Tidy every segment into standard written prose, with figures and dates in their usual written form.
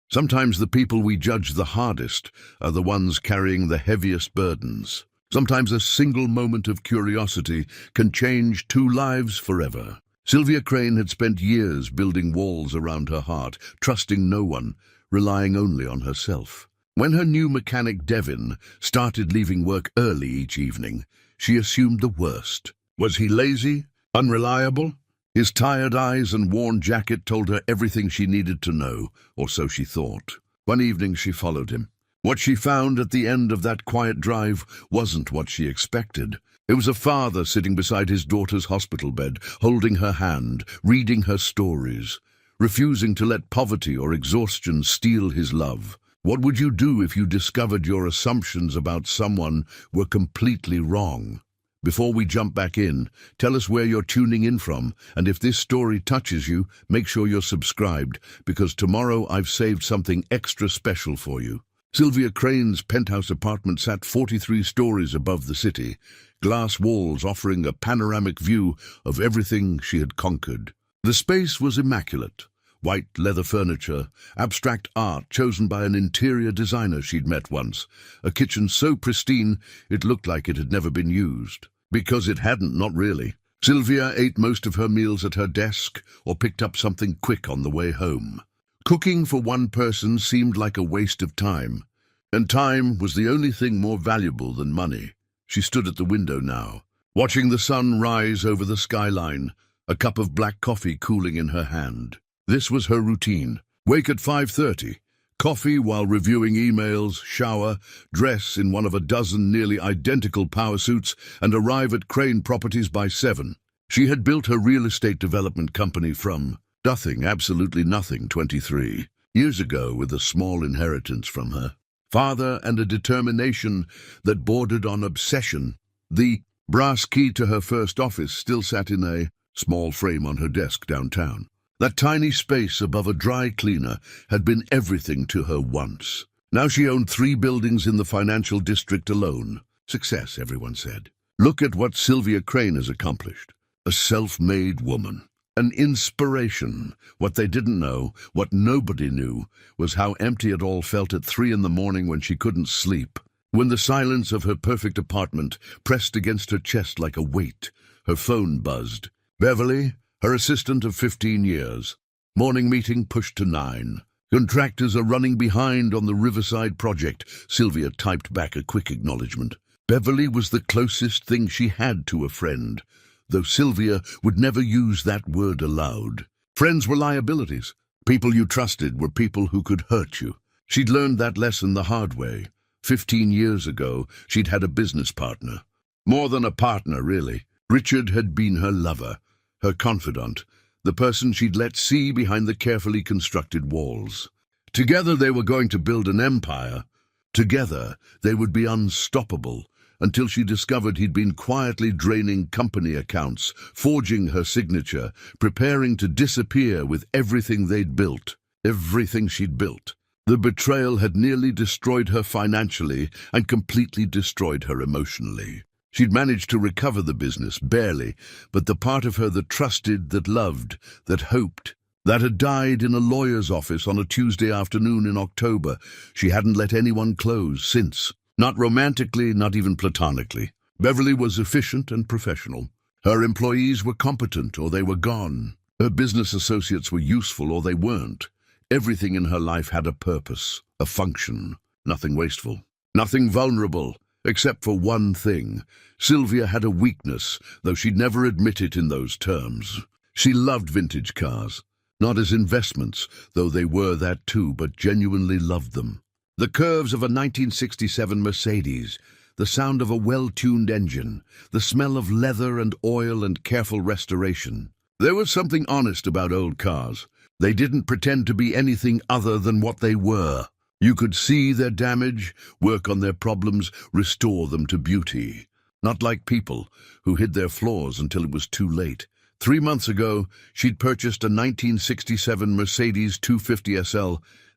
Sometimes the people we judge the hardest are the ones carrying the heaviest burdens. Sometimes a single moment of curiosity can change two lives forever. Sylvia Crane had spent years building walls around her heart, trusting no one, relying only on herself. When her new mechanic Devin started leaving work early each evening, she assumed the worst. Was he lazy? Unreliable? His tired eyes and worn jacket told her everything she needed to know, or so she thought. One evening she followed him. What she found at the end of that quiet drive wasn't what she expected. It was a father sitting beside his daughter's hospital bed, holding her hand, reading her stories, refusing to let poverty or exhaustion steal his love. What would you do if you discovered your assumptions about someone were completely wrong? Before we jump back in, tell us where you're tuning in from, and if this story touches you, make sure you're subscribed, because tomorrow I've saved something extra special for you. Sylvia Crane's penthouse apartment sat 43 stories above the city, glass walls offering a panoramic view of everything she had conquered. The space was immaculate. White leather furniture, abstract art chosen by an interior designer she'd met once, a kitchen so pristine it looked like it had never been used. Because it hadn't, not really. Sylvia ate most of her meals at her desk or picked up something quick on the way home. Cooking for one person seemed like a waste of time, and time was the only thing more valuable than money. She stood at the window now, watching the sun rise over the skyline, a cup of black coffee cooling in her hand. This was her routine. Wake at 5:30, coffee while reviewing emails, shower, dress in one of a dozen nearly identical power suits, and arrive at Crane Properties by 7. She had built her real estate development company from nothing, absolutely nothing, 23 years ago, with a small inheritance from her father and a determination that bordered on obsession. The brass key to her first office still sat in a small frame on her desk downtown. That tiny space above a dry cleaner had been everything to her once. Now she owned 3 buildings in the financial district alone. Success, everyone said. Look at what Sylvia Crane has accomplished. A self-made woman. An inspiration. What they didn't know, what nobody knew, was how empty it all felt at 3 in the morning when she couldn't sleep. When the silence of her perfect apartment pressed against her chest like a weight, her phone buzzed. Beverly, her assistant of 15 years. Morning meeting pushed to 9. Contractors are running behind on the Riverside project. Sylvia typed back a quick acknowledgement. Beverly was the closest thing she had to a friend, though Sylvia would never use that word aloud. Friends were liabilities. People you trusted were people who could hurt you. She'd learned that lesson the hard way. 15 years ago, she'd had a business partner. More than a partner, really. Richard had been her lover, her confidant, the person she'd let see behind the carefully constructed walls. Together they were going to build an empire. Together they would be unstoppable, until she discovered he'd been quietly draining company accounts, forging her signature, preparing to disappear with everything they'd built, everything she'd built. The betrayal had nearly destroyed her financially and completely destroyed her emotionally. She'd managed to recover the business, barely, but the part of her that trusted, that loved, that hoped, that had died in a lawyer's office on a Tuesday afternoon in October, she hadn't let anyone close since. Not romantically, not even platonically. Beverly was efficient and professional. Her employees were competent or they were gone. Her business associates were useful or they weren't. Everything in her life had a purpose, a function. Nothing wasteful, nothing vulnerable. Except for one thing. Sylvia had a weakness, though she'd never admit it in those terms. She loved vintage cars. Not as investments, though they were that too, but genuinely loved them. The curves of a 1967 Mercedes, the sound of a well-tuned engine, the smell of leather and oil and careful restoration. There was something honest about old cars. They didn't pretend to be anything other than what they were. You could see their damage, work on their problems, restore them to beauty. Not like people, who hid their flaws until it was too late. 3 months ago, she'd purchased a 1967 Mercedes 250 SL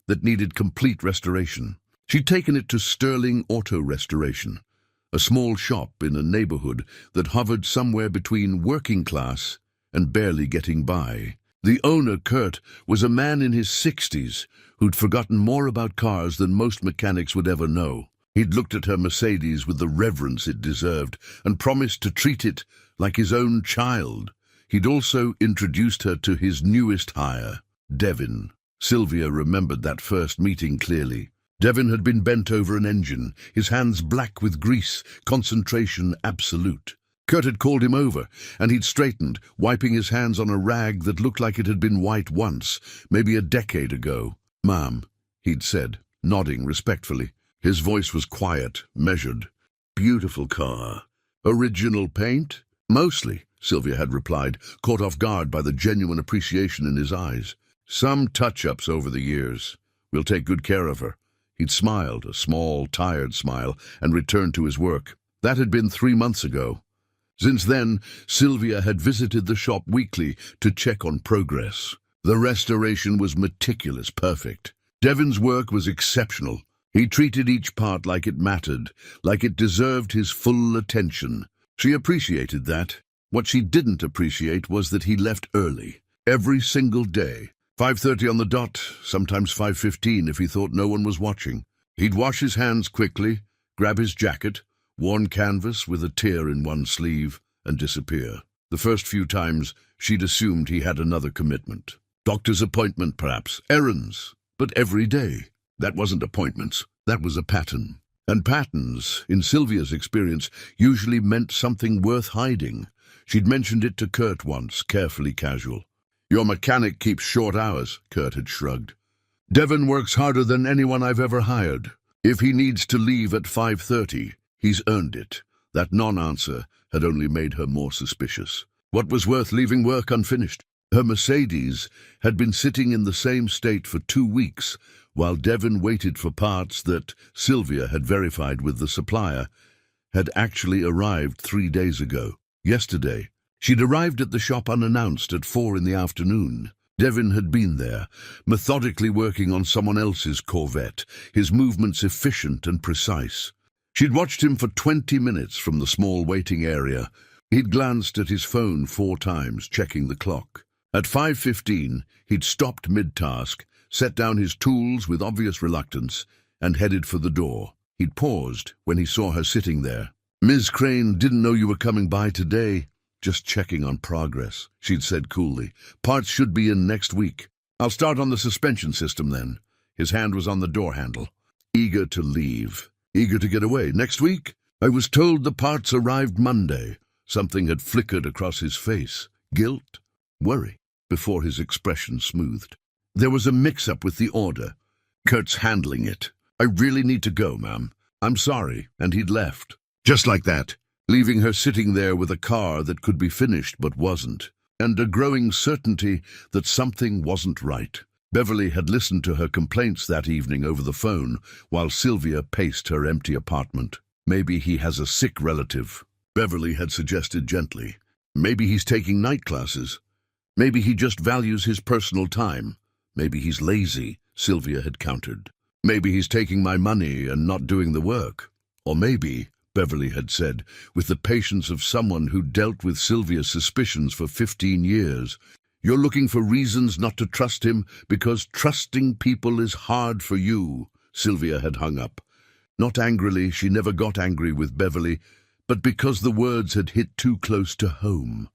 that needed complete restoration. She'd taken it to Sterling Auto Restoration, a small shop in a neighborhood that hovered somewhere between working class and barely getting by. The owner, Kurt, was a man in his 60s who'd forgotten more about cars than most mechanics would ever know. He'd looked at her Mercedes with the reverence it deserved and promised to treat it like his own child. He'd also introduced her to his newest hire, Devin. Sylvia remembered that first meeting clearly. Devin had been bent over an engine, his hands black with grease, concentration absolute. Kurt had called him over, and he'd straightened, wiping his hands on a rag that looked like it had been white once, maybe a decade ago. "Ma'am," he'd said, nodding respectfully. His voice was quiet, measured. "Beautiful car. Original paint?" "Mostly," Sylvia had replied, caught off guard by the genuine appreciation in his eyes. "Some touch-ups over the years. We'll take good care of her." He'd smiled, a small, tired smile, and returned to his work. That had been 3 months ago. Since then, Sylvia had visited the shop weekly to check on progress. The restoration was meticulous, perfect. Devin's work was exceptional. He treated each part like it mattered, like it deserved his full attention. She appreciated that. What she didn't appreciate was that he left early, every single day. 5:30 on the dot, sometimes 5:15 if he thought no one was watching. He'd wash his hands quickly, grab his jacket, worn canvas with a tear in one sleeve, and disappear. The first few times, she'd assumed he had another commitment. Doctor's appointment, perhaps, errands, but every day. That wasn't appointments, that was a pattern. And patterns, in Sylvia's experience, usually meant something worth hiding. She'd mentioned it to Kurt once, carefully casual. "Your mechanic keeps short hours," Kurt had shrugged. "Devin works harder than anyone I've ever hired. If he needs to leave at 5:30, he's earned it." That non-answer had only made her more suspicious. What was worth leaving work unfinished? Her Mercedes had been sitting in the same state for 2 weeks, while Devin waited for parts that Sylvia had verified with the supplier had actually arrived 3 days ago. Yesterday, she'd arrived at the shop unannounced at 4 in the afternoon. Devin had been there, methodically working on someone else's Corvette, his movements efficient and precise. She'd watched him for 20 minutes from the small waiting area. He'd glanced at his phone 4 times, checking the clock. At 5:15, he'd stopped mid-task, set down his tools with obvious reluctance, and headed for the door. He'd paused when he saw her sitting there. "Ms. Crane, didn't know you were coming by today. Just checking on progress," she'd said coolly. "Parts should be in next week. I'll start on the suspension system then." His hand was on the door handle. Eager to leave. Eager to get away. "Next week? I was told the parts arrived Monday." Something had flickered across his face. Guilt? Worry? Before his expression smoothed. "There was a mix-up with the order. Kurt's handling it. I really need to go, ma'am. I'm sorry." And he'd left. Just like that, leaving her sitting there with a car that could be finished but wasn't, and a growing certainty that something wasn't right. Beverly had listened to her complaints that evening over the phone while Sylvia paced her empty apartment. "Maybe he has a sick relative," Beverly had suggested gently. "Maybe he's taking night classes. Maybe he just values his personal time. Maybe he's lazy," Sylvia had countered. "Maybe he's taking my money and not doing the work. Or maybe," Beverly had said, with the patience of someone who dealt with Sylvia's suspicions for 15 years, "you're looking for reasons not to trust him because trusting people is hard for you." Sylvia had hung up. Not angrily, she never got angry with Beverly, but because the words had hit too close to home.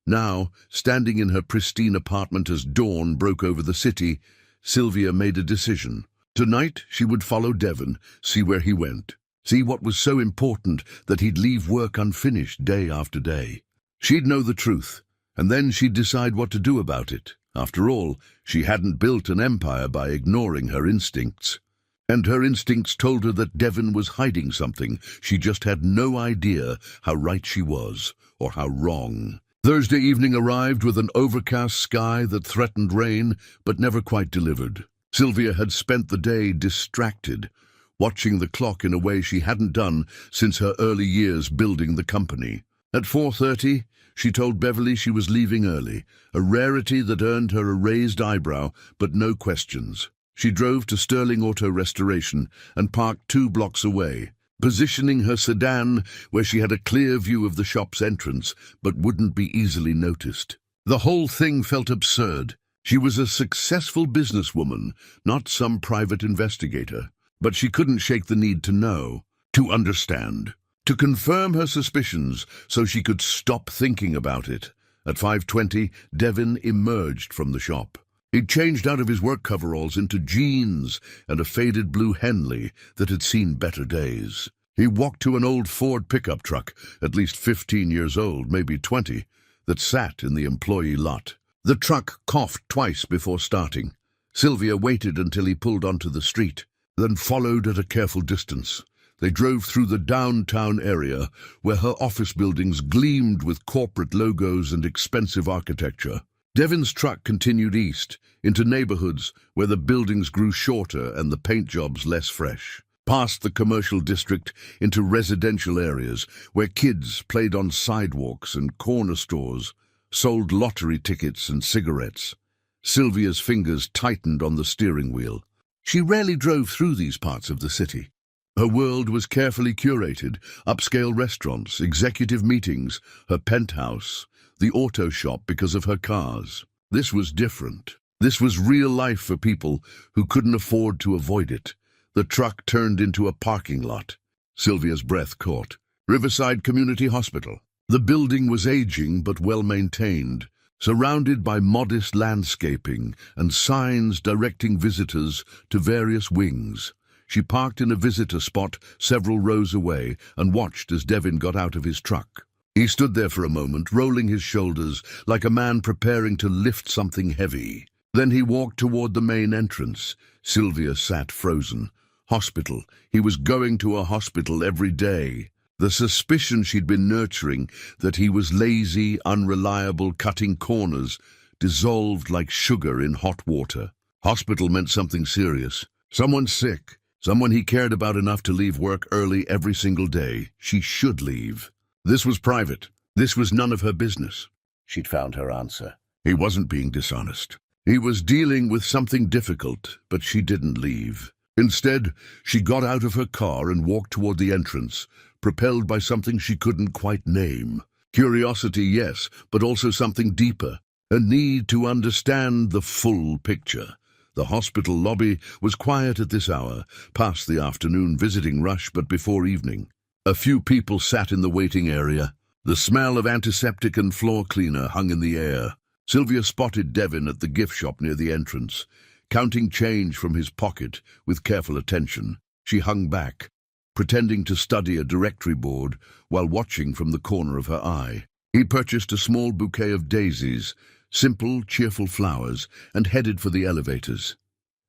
Now, standing in her pristine apartment as dawn broke over the city, Sylvia made a decision. Tonight she would follow Devin, see where he went. See what was so important that he'd leave work unfinished day after day. She'd know the truth, and then she'd decide what to do about it. After all, she hadn't built an empire by ignoring her instincts. And her instincts told her that Devin was hiding something. She just had no idea how right she was, or how wrong. Thursday evening arrived with an overcast sky that threatened rain, but never quite delivered. Sylvia had spent the day distracted, watching the clock in a way she hadn't done since her early years building the company. At 4:30, she told Beverly she was leaving early, a rarity that earned her a raised eyebrow, but no questions. She drove to Sterling Auto Restoration and parked 2 blocks away, positioning her sedan where she had a clear view of the shop's entrance, but wouldn't be easily noticed. The whole thing felt absurd. She was a successful businesswoman, not some private investigator. But she couldn't shake the need to know, to understand, to confirm her suspicions so she could stop thinking about it. At 5:20, Devin emerged from the shop. He'd changed out of his work coveralls into jeans and a faded blue Henley that had seen better days. He walked to an old Ford pickup truck, at least 15 years old, maybe 20, that sat in the employee lot. The truck coughed twice before starting. Sylvia waited until he pulled onto the street, then followed at a careful distance. They drove through the downtown area, where her office buildings gleamed with corporate logos and expensive architecture. Devin's truck continued east, into neighborhoods where the buildings grew shorter and the paint jobs less fresh. Past the commercial district into residential areas, where kids played on sidewalks and corner stores, sold lottery tickets and cigarettes. Sylvia's fingers tightened on the steering wheel. She rarely drove through these parts of the city. Her world was carefully curated: upscale restaurants, executive meetings, her penthouse, the auto shop because of her cars. This was different. This was real life for people who couldn't afford to avoid it. The truck turned into a parking lot. Sylvia's breath caught. Riverside Community Hospital. The building was aging but well-maintained, surrounded by modest landscaping and signs directing visitors to various wings. She parked in a visitor spot several rows away and watched as Devin got out of his truck. He stood there for a moment, rolling his shoulders like a man preparing to lift something heavy. Then he walked toward the main entrance. Sylvia sat frozen. Hospital. He was going to a hospital every day. The suspicion she'd been nurturing, that he was lazy, unreliable, cutting corners, dissolved like sugar in hot water. Hospital meant something serious. Someone sick. Someone he cared about enough to leave work early every single day. She should leave. This was private. This was none of her business. She'd found her answer. He wasn't being dishonest. He was dealing with something difficult, but she didn't leave. Instead, she got out of her car and walked toward the entrance, propelled by something she couldn't quite name. Curiosity, yes, but also something deeper, a need to understand the full picture. The hospital lobby was quiet at this hour, past the afternoon visiting rush but before evening. A few people sat in the waiting area. The smell of antiseptic and floor cleaner hung in the air. Sylvia spotted Devin at the gift shop near the entrance, counting change from his pocket with careful attention. She hung back, pretending to study a directory board while watching from the corner of her eye. He purchased a small bouquet of daisies, simple, cheerful flowers, and headed for the elevators.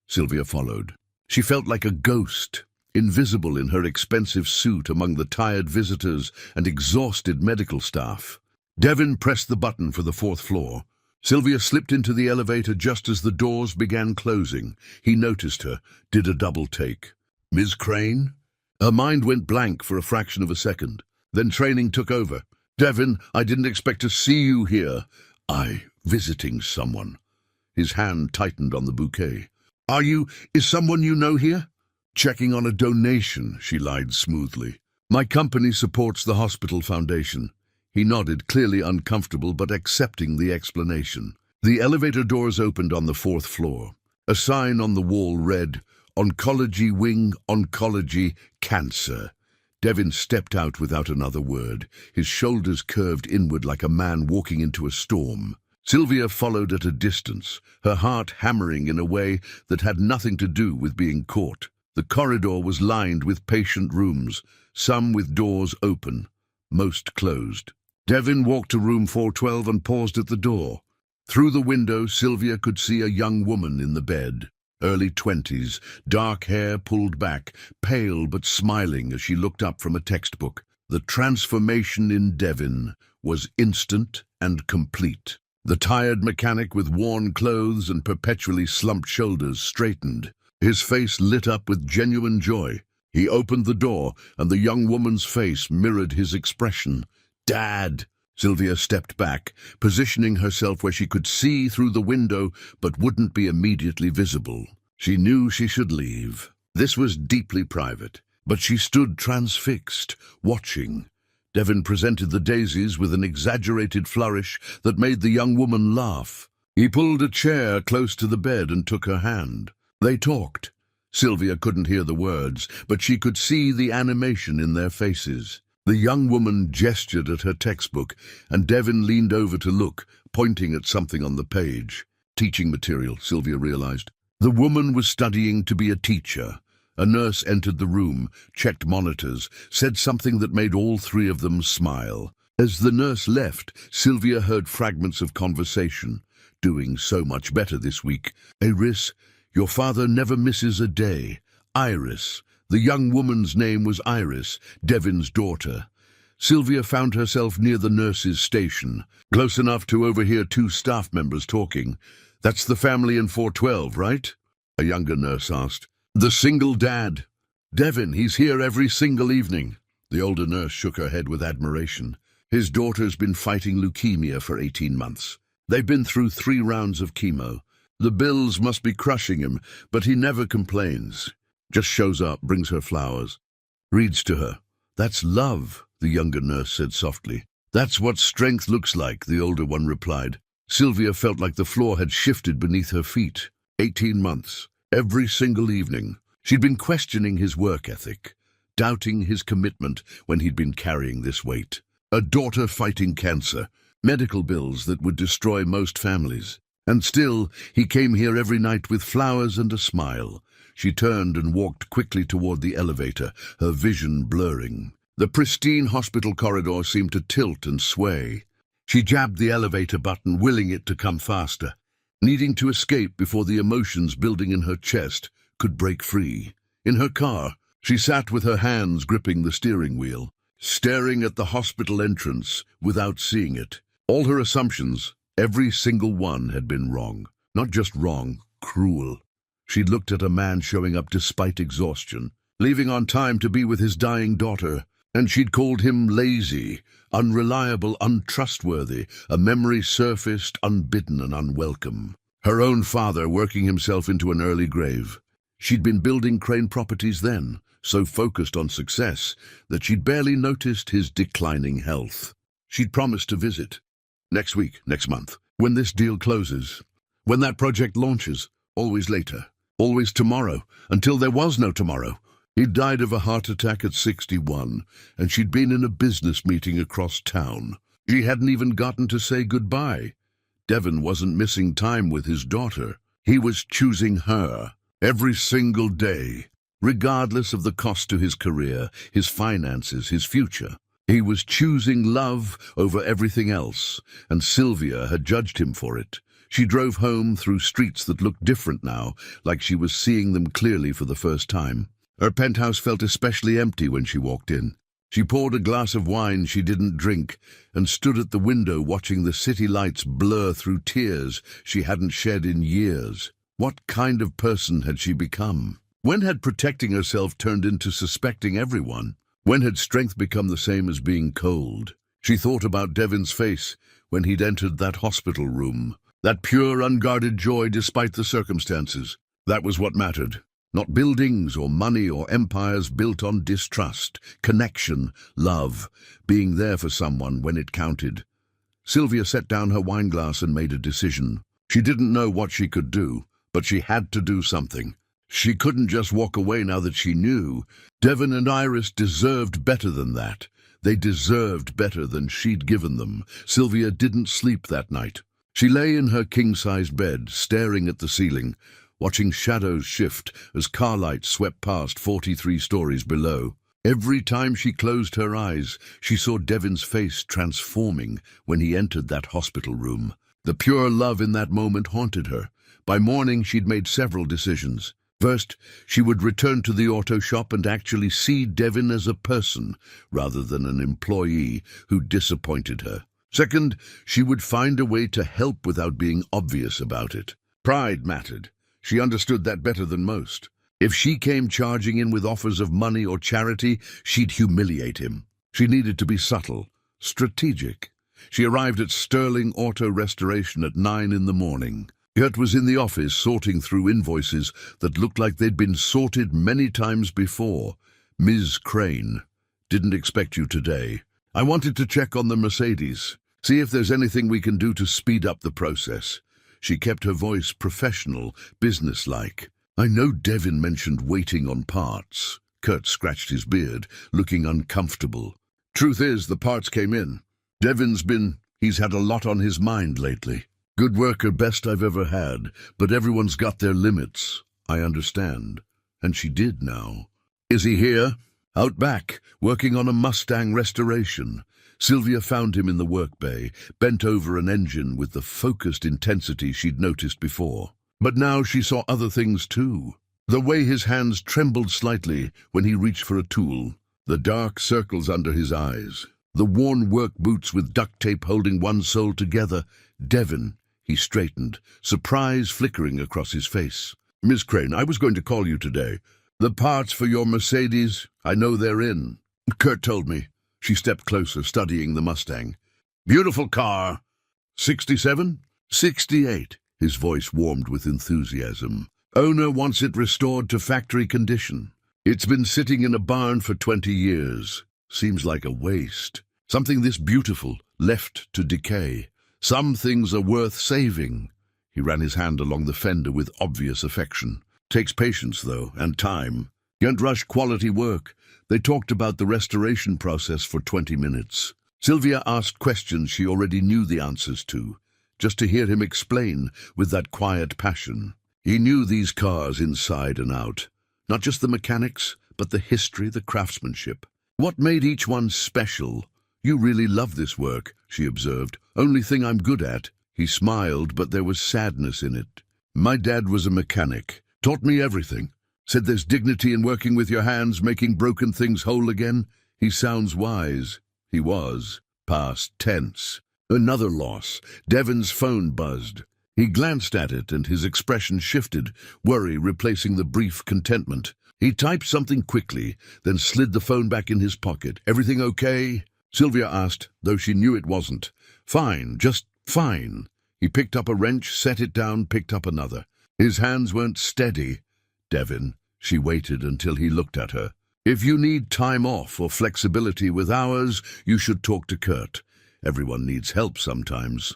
Sylvia followed. She felt like a ghost, invisible in her expensive suit among the tired visitors and exhausted medical staff. Devin pressed the button for the 4th floor. Sylvia slipped into the elevator just as the doors began closing. He noticed her, did a double take. Ms. Crane? Her mind went blank for a fraction of a second. Then training took over. Devin, I didn't expect to see you here. Visiting someone. His hand tightened on the bouquet. Is someone you know here? Checking on a donation, she lied smoothly. My company supports the hospital foundation. He nodded, clearly uncomfortable but accepting the explanation. The elevator doors opened on the 4th floor. A sign on the wall read, Oncology Wing, Oncology, Cancer. Devin stepped out without another word, his shoulders curved inward like a man walking into a storm. Sylvia followed at a distance, her heart hammering in a way that had nothing to do with being caught. The corridor was lined with patient rooms, some with doors open, most closed. Devin walked to room 412 and paused at the door. Through the window, Sylvia could see a young woman in the bed. Early 20s, dark hair pulled back, pale but smiling as she looked up from a textbook. The transformation in Devin was instant and complete. The tired mechanic with worn clothes and perpetually slumped shoulders straightened. His face lit up with genuine joy. He opened the door, and the young woman's face mirrored his expression. Dad! Sylvia stepped back, positioning herself where she could see through the window but wouldn't be immediately visible. She knew she should leave. This was deeply private, but she stood transfixed, watching. Devon presented the daisies with an exaggerated flourish that made the young woman laugh. He pulled a chair close to the bed and took her hand. They talked. Sylvia couldn't hear the words, but she could see the animation in their faces. The young woman gestured at her textbook, and Devon leaned over to look, pointing at something on the page. Teaching material, Sylvia realized. The woman was studying to be a teacher. A nurse entered the room, checked monitors, said something that made all three of them smile. As the nurse left, Sylvia heard fragments of conversation. Doing so much better this week. Iris, your father never misses a day. Iris. The young woman's name was Iris, Devon's daughter. Sylvia found herself near the nurse's station, close enough to overhear two staff members talking. That's the family in 412, right? A younger nurse asked. The single dad. Devon, he's here every single evening. The older nurse shook her head with admiration. His daughter's been fighting leukemia for 18 months. They've been through 3 rounds of chemo. The bills must be crushing him, but he never complains. Just shows up, brings her flowers. Reads to her. That's love, the younger nurse said softly. That's what strength looks like, the older one replied. Sylvia felt like the floor had shifted beneath her feet. 18 months. Every single evening. She'd been questioning his work ethic, doubting his commitment when he'd been carrying this weight. A daughter fighting cancer, medical bills that would destroy most families. And still, he came here every night with flowers and a smile. She turned and walked quickly toward the elevator, her vision blurring. The pristine hospital corridor seemed to tilt and sway. She jabbed the elevator button, willing it to come faster, needing to escape before the emotions building in her chest could break free. In her car, she sat with her hands gripping the steering wheel, staring at the hospital entrance without seeing it. All her assumptions, every single one, had been wrong. Not just wrong, cruel. She'd looked at a man showing up despite exhaustion, leaving on time to be with his dying daughter, and she'd called him lazy, unreliable, untrustworthy, a memory surfaced, unbidden and unwelcome. Her own father working himself into an early grave. She'd been building Crane Properties then, so focused on success that she'd barely noticed his declining health. She'd promised to visit. Next week, next month, when this deal closes, when that project launches, always later. Always tomorrow, until there was no tomorrow. He'd died of a heart attack at 61, and she'd been in a business meeting across town. She hadn't even gotten to say goodbye. Devon wasn't missing time with his daughter. He was choosing her, every single day, regardless of the cost to his career, his finances, his future. He was choosing love over everything else, and Sylvia had judged him for it. She drove home through streets that looked different now, like she was seeing them clearly for the first time. Her penthouse felt especially empty when she walked in. She poured a glass of wine she didn't drink and stood at the window watching the city lights blur through tears she hadn't shed in years. What kind of person had she become? When had protecting herself turned into suspecting everyone? When had strength become the same as being cold? She thought about Devon's face when he'd entered that hospital room. That pure, unguarded joy despite the circumstances. That was what mattered. Not buildings or money or empires built on distrust, connection, love, being there for someone when it counted. Sylvia set down her wineglass and made a decision. She didn't know what she could do, but she had to do something. She couldn't just walk away now that she knew. Devon and Iris deserved better than that. They deserved better than she'd given them. Sylvia didn't sleep that night. She lay in her king-sized bed, staring at the ceiling, watching shadows shift as car lights swept past 43 stories below. Every time she closed her eyes, she saw Devon's face transforming when he entered that hospital room. The pure love in that moment haunted her. By morning, she'd made several decisions. First, she would return to the auto shop and actually see Devon as a person, rather than an employee who disappointed her. Second, she would find a way to help without being obvious about it. Pride mattered. She understood that better than most. If she came charging in with offers of money or charity, she'd humiliate him. She needed to be subtle, strategic. She arrived at Sterling Auto Restoration at 9 in the morning. Gert was in the office sorting through invoices that looked like they'd been sorted many times before. Ms. Crane, didn't expect you today. I wanted to check on the Mercedes, see if there's anything we can do to speed up the process. She kept her voice professional, businesslike. I know Devin mentioned waiting on parts. Kurt scratched his beard, looking uncomfortable. Truth is, the parts came in. He's had a lot on his mind lately. Good worker, best I've ever had, but everyone's got their limits. I understand. And she did now. Is he here? Out back, working on a Mustang restoration. Sylvia found him in the work bay, bent over an engine with the focused intensity she'd noticed before. But now she saw other things too. The way his hands trembled slightly when he reached for a tool, the dark circles under his eyes, the worn work boots with duct tape holding one sole together. Devin, he straightened, surprise flickering across his face. Miss Crane, I was going to call you today. The parts for your Mercedes, I know they're in. Kurt told me. She stepped closer, studying the Mustang. Beautiful car. 67? 68. His voice warmed with enthusiasm. Owner wants it restored to factory condition. It's been sitting in a barn for 20 years. Seems like a waste. Something this beautiful, left to decay. Some things are worth saving. He ran his hand along the fender with obvious affection. Takes patience, though, and time. Can't rush quality work. They talked about the restoration process for 20 minutes. Sylvia asked questions she already knew the answers to, just to hear him explain with that quiet passion. He knew these cars inside and out. Not just the mechanics, but the history, the craftsmanship. What made each one special? You really love this work, she observed. Only thing I'm good at. He smiled, but there was sadness in it. My dad was a mechanic. Taught me everything. Said there's dignity in working with your hands, making broken things whole again. He sounds wise. He was. Past tense. Another loss. Devin's phone buzzed. He glanced at it and his expression shifted, worry replacing the brief contentment. He typed something quickly, then slid the phone back in his pocket. Everything okay? Sylvia asked, though she knew it wasn't. Fine, just fine. He picked up a wrench, set it down, picked up another. His hands weren't steady. Devin, she waited until he looked at her. If you need time off or flexibility with hours, you should talk to Kurt. Everyone needs help sometimes.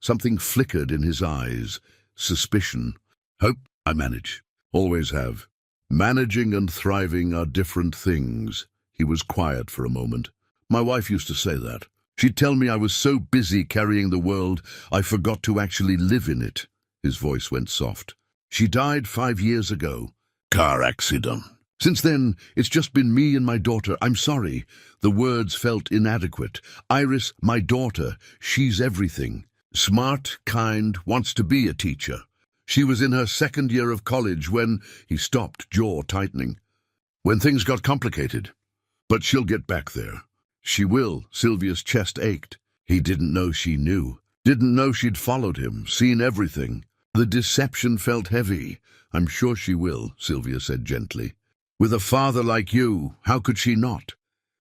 Something flickered in his eyes. Suspicion. Hope I manage. Always have. Managing and thriving are different things. He was quiet for a moment. My wife used to say that. She'd tell me I was so busy carrying the world, I forgot to actually live in it. His voice went soft. She died 5 years ago. Car accident. Since then, it's just been me and my daughter. I'm sorry. The words felt inadequate. Iris, my daughter, she's everything. Smart, kind, wants to be a teacher. She was in her 2nd year of college when he stopped, jaw tightening. When things got complicated. But she'll get back there. She will. Sylvia's chest ached. He didn't know she knew. Didn't know she'd followed him, seen everything. The deception felt heavy. I'm sure she will, Sylvia said gently. With a father like you, how could she not?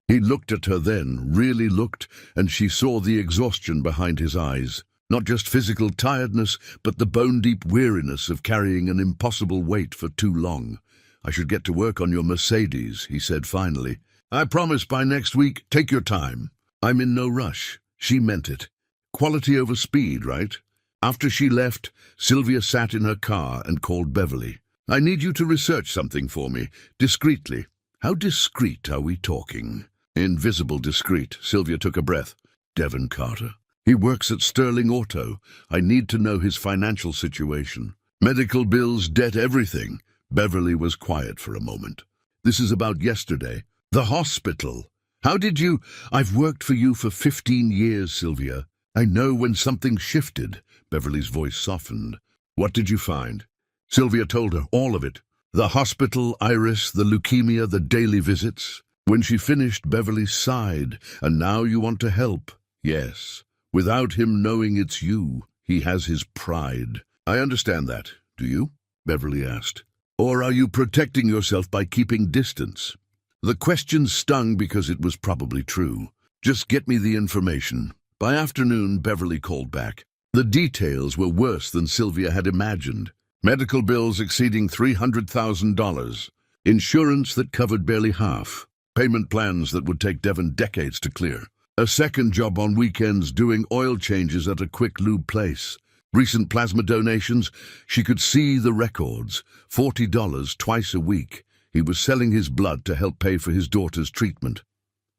He looked at her then, really looked, and she saw the exhaustion behind his eyes. Not just physical tiredness, but the bone-deep weariness of carrying an impossible weight for too long. I should get to work on your Mercedes, he said finally. I promise by next week, take your time. I'm in no rush. She meant it. Quality over speed, right? After she left, Sylvia sat in her car and called Beverly. I need you to research something for me, discreetly. How discreet are we talking? Invisible discreet, Sylvia took a breath. Devin Carter. He works at Sterling Auto. I need to know his financial situation. Medical bills, debt, everything. Beverly was quiet for a moment. This is about yesterday. The hospital. How did you... I've worked for you for 15 years, Sylvia. I know when something shifted. Beverly's voice softened. What did you find? Sylvia told her all of it. The hospital, Iris, the leukemia, the daily visits. When she finished, Beverly sighed. And now you want to help. Yes. Without him knowing it's you, he has his pride. I understand that. Do you? Beverly asked. Or are you protecting yourself by keeping distance? The question stung because it was probably true. Just get me the information. By afternoon, Beverly called back. The details were worse than Sylvia had imagined. Medical bills exceeding $300,000. Insurance that covered barely half. Payment plans that would take Devin decades to clear. A second job on weekends doing oil changes at a quick lube place. Recent plasma donations, she could see the records. $40 twice a week. He was selling his blood to help pay for his daughter's treatment.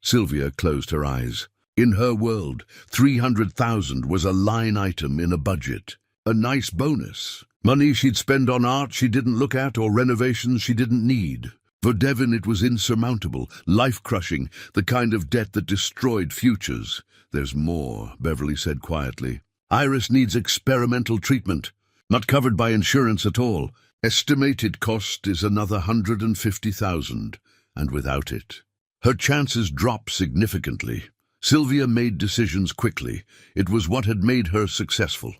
Sylvia closed her eyes. In her world, $300,000 was a line item in a budget. A nice bonus. Money she'd spend on art she didn't look at or renovations she didn't need. For Devon it was insurmountable, life-crushing, the kind of debt that destroyed futures. "There's more," Beverly said quietly. "Iris needs experimental treatment. Not covered by insurance at all. Estimated cost is another $150,000, and without it, her chances drop significantly." Sylvia made decisions quickly. It was what had made her successful.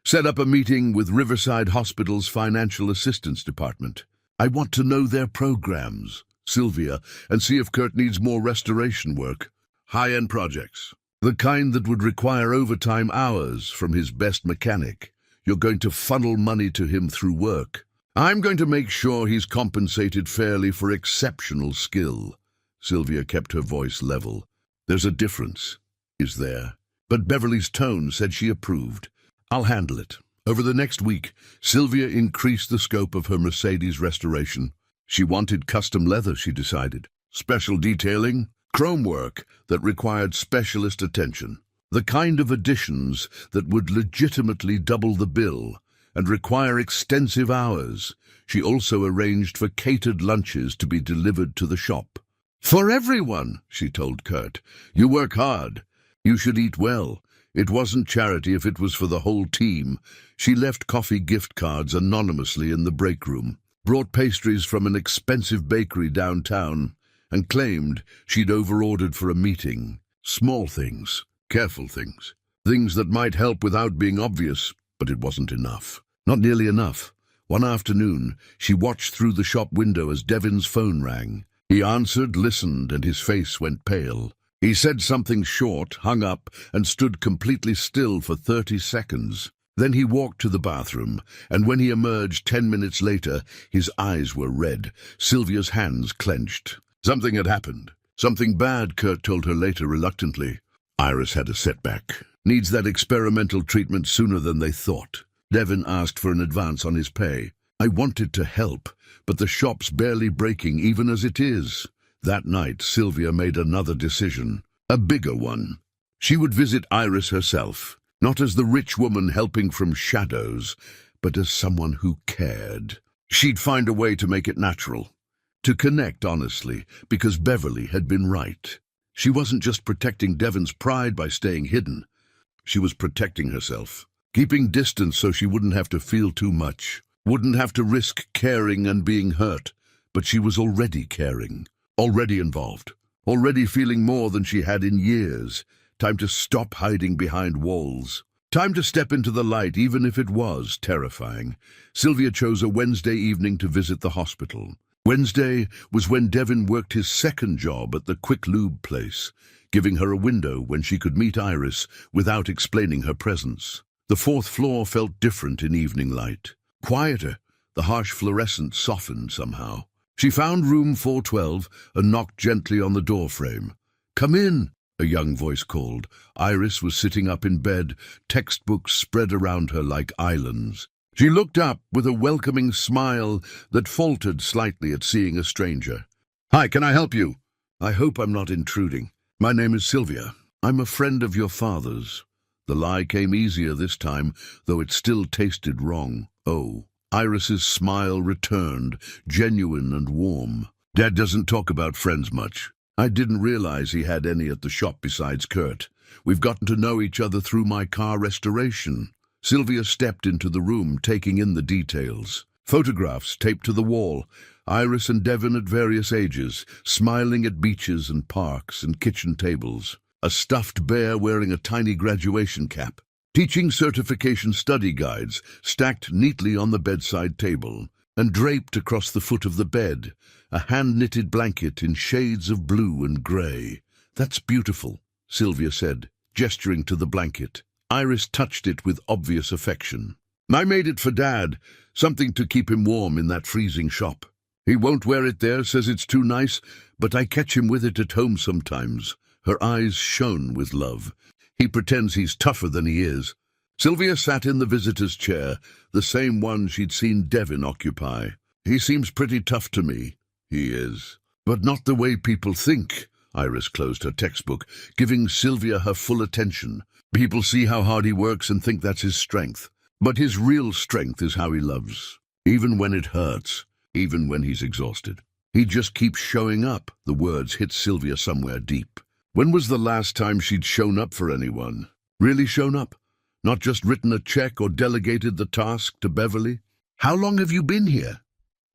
Set up a meeting with Riverside Hospital's Financial Assistance Department. "I want to know their programs, Sylvia, and see if Kurt needs more restoration work. High-end projects. The kind that would require overtime hours from his best mechanic. You're going to funnel money to him through work. I'm going to make sure he's compensated fairly for exceptional skill." Sylvia kept her voice level. "There's a difference, is there?" But Beverly's tone said she approved. "I'll handle it." Over the next week, Sylvia increased the scope of her Mercedes restoration. She wanted custom leather, she decided. Special detailing, chrome work that required specialist attention. The kind of additions that would legitimately double the bill and require extensive hours. She also arranged for catered lunches to be delivered to the shop. "For everyone," she told Kurt. "You work hard. You should eat well. It wasn't charity if it was for the whole team." She left coffee gift cards anonymously in the break room, brought pastries from an expensive bakery downtown, and claimed she'd overordered for a meeting. Small things, careful things, things that might help without being obvious, but it wasn't enough. Not nearly enough. One afternoon, she watched through the shop window as Devin's phone rang. He answered, listened, and his face went pale. He said something short, hung up, and stood completely still for 30 seconds. Then he walked to the bathroom, and when he emerged 10 minutes later, his eyes were red. Sylvia's hands clenched. Something had happened. Something bad, Kurt told her later reluctantly. Iris had a setback. Needs that experimental treatment sooner than they thought. Devin asked for an advance on his pay. "I wanted to help, but the shop's barely breaking even as it is." That night, Sylvia made another decision, a bigger one. She would visit Iris herself, not as the rich woman helping from shadows, but as someone who cared. She'd find a way to make it natural, to connect honestly, because Beverly had been right. She wasn't just protecting Devin's pride by staying hidden. She was protecting herself, keeping distance so she wouldn't have to feel too much, wouldn't have to risk caring and being hurt. But she was already caring. Already involved, already feeling more than she had in years. Time to stop hiding behind walls. Time to step into the light, even if it was terrifying. Sylvia chose a Wednesday evening to visit the hospital. Wednesday was when Devin worked his second job at the quick lube place, giving her a window when she could meet Iris without explaining her presence. The fourth floor felt different in evening light. Quieter, the harsh fluorescence softened somehow. She found room 412 and knocked gently on the doorframe. "Come in," a young voice called. Iris was sitting up in bed, textbooks spread around her like islands. She looked up with a welcoming smile that faltered slightly at seeing a stranger. "Hi, can I help you?" "I hope I'm not intruding. My name is Sylvia. I'm a friend of your father's." The lie came easier this time, though it still tasted wrong. "Oh." Iris's smile returned, genuine and warm. "Dad doesn't talk about friends much. I didn't realize he had any at the shop besides Kurt. We've gotten to know each other through my car restoration." Sylvia stepped into the room, taking in the details. Photographs taped to the wall. Iris and Devin at various ages, smiling at beaches and parks and kitchen tables. A stuffed bear wearing a tiny graduation cap. Teaching certification study guides stacked neatly on the bedside table, and draped across the foot of the bed, a hand-knitted blanket in shades of blue and grey. "That's beautiful," Sylvia said, gesturing to the blanket. Iris touched it with obvious affection. "I made it for Dad, something to keep him warm in that freezing shop. He won't wear it there, says it's too nice, but I catch him with it at home sometimes. Her eyes shone with love. He pretends he's tougher than he is. Sylvia sat in the visitor's chair, the same one she'd seen Devin occupy. He seems pretty tough to me. He is. But not the way people think. Iris closed her textbook, giving Sylvia her full attention. People see how hard he works and think that's his strength. But his real strength is how he loves. Even when it hurts, even when he's exhausted. He just keeps showing up. The words hit Sylvia somewhere deep. When was the last time she'd shown up for anyone? Really shown up? Not just written a check or delegated the task to Beverly? How long have you been here?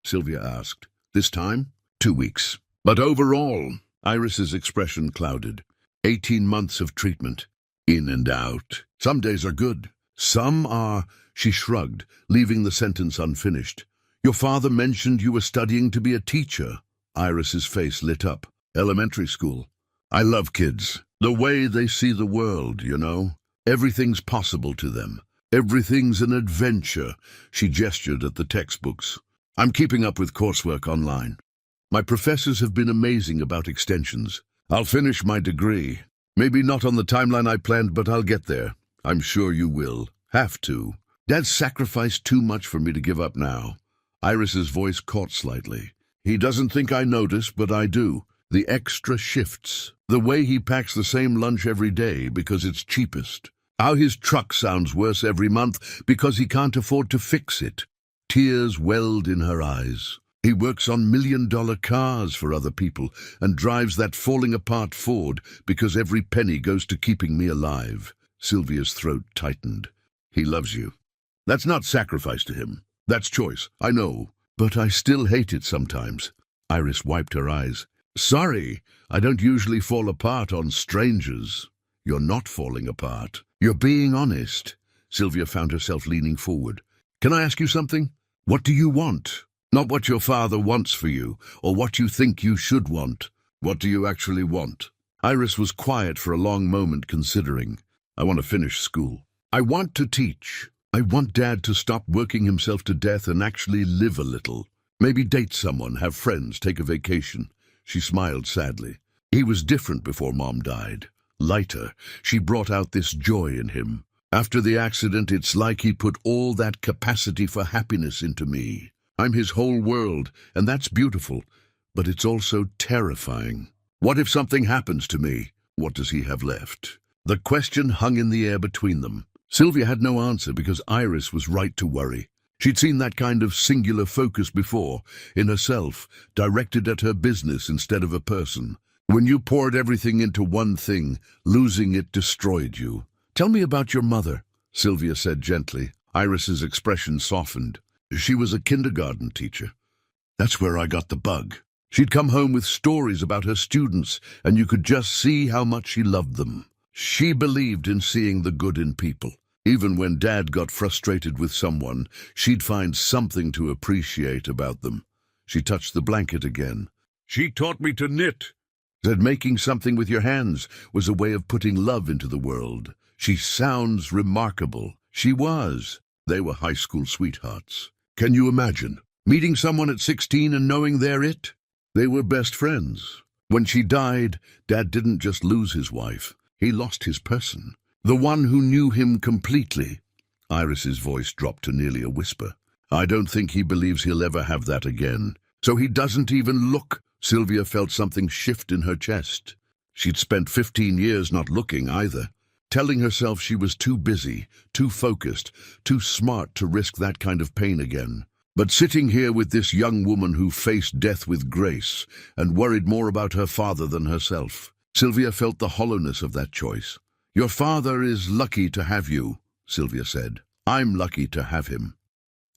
Sylvia asked. This time? 2 weeks. But overall, Iris's expression clouded. 18 months of treatment. In and out. Some days are good. Some are... She shrugged, leaving the sentence unfinished. Your father mentioned you were studying to be a teacher. Iris's face lit up. Elementary school. I love kids. The way they see the world, you know. Everything's possible to them. Everything's an adventure. She gestured at the textbooks. I'm keeping up with coursework online. My professors have been amazing about extensions. I'll finish my degree. Maybe not on the timeline I planned, but I'll get there. I'm sure you will. Have to. Dad's sacrificed too much for me to give up now. Iris's voice caught slightly. He doesn't think I notice, but I do. The extra shifts. The way he packs the same lunch every day because it's cheapest. How his truck sounds worse every month because he can't afford to fix it. Tears welled in her eyes. He works on million-dollar cars for other people and drives that falling-apart Ford because every penny goes to keeping me alive. Sylvia's throat tightened. He loves you. That's not sacrifice to him. That's choice, I know. But I still hate it sometimes. Iris wiped her eyes. Sorry, I don't usually fall apart on strangers. You're not falling apart. You're being honest. Sylvia found herself leaning forward. Can I ask you something? What do you want? Not what your father wants for you, or what you think you should want. What do you actually want? Iris was quiet for a long moment, considering. I want to finish school. I want to teach. I want Dad to stop working himself to death and actually live a little. Maybe date someone, have friends, take a vacation. She smiled sadly. He was different before Mom died. Lighter. She brought out this joy in him. After the accident, it's like he put all that capacity for happiness into me. I'm his whole world, and that's beautiful, but it's also terrifying. What if something happens to me? What does he have left? The question hung in the air between them. Sylvia had no answer because Iris was right to worry. She'd seen that kind of singular focus before, in herself, directed at her business instead of a person. When you poured everything into one thing, losing it destroyed you. Tell me about your mother, Sylvia said gently. Iris's expression softened. She was a kindergarten teacher. That's where I got the bug. She'd come home with stories about her students, and you could just see how much she loved them. She believed in seeing the good in people. Even when Dad got frustrated with someone, she'd find something to appreciate about them. She touched the blanket again. She taught me to knit. Said making something with your hands was a way of putting love into the world. She sounds remarkable. She was. They were high school sweethearts. Can you imagine? Meeting someone at 16 and knowing they're it? They were best friends. When she died, Dad didn't just lose his wife. He lost his person. The one who knew him completely. Iris's voice dropped to nearly a whisper. I don't think he believes he'll ever have that again. So he doesn't even look. Sylvia felt something shift in her chest. She'd spent 15 years not looking either, telling herself she was too busy, too focused, too smart to risk that kind of pain again. But sitting here with this young woman who faced death with grace and worried more about her father than herself, Sylvia felt the hollowness of that choice. Your father is lucky to have you, Sylvia said. I'm lucky to have him.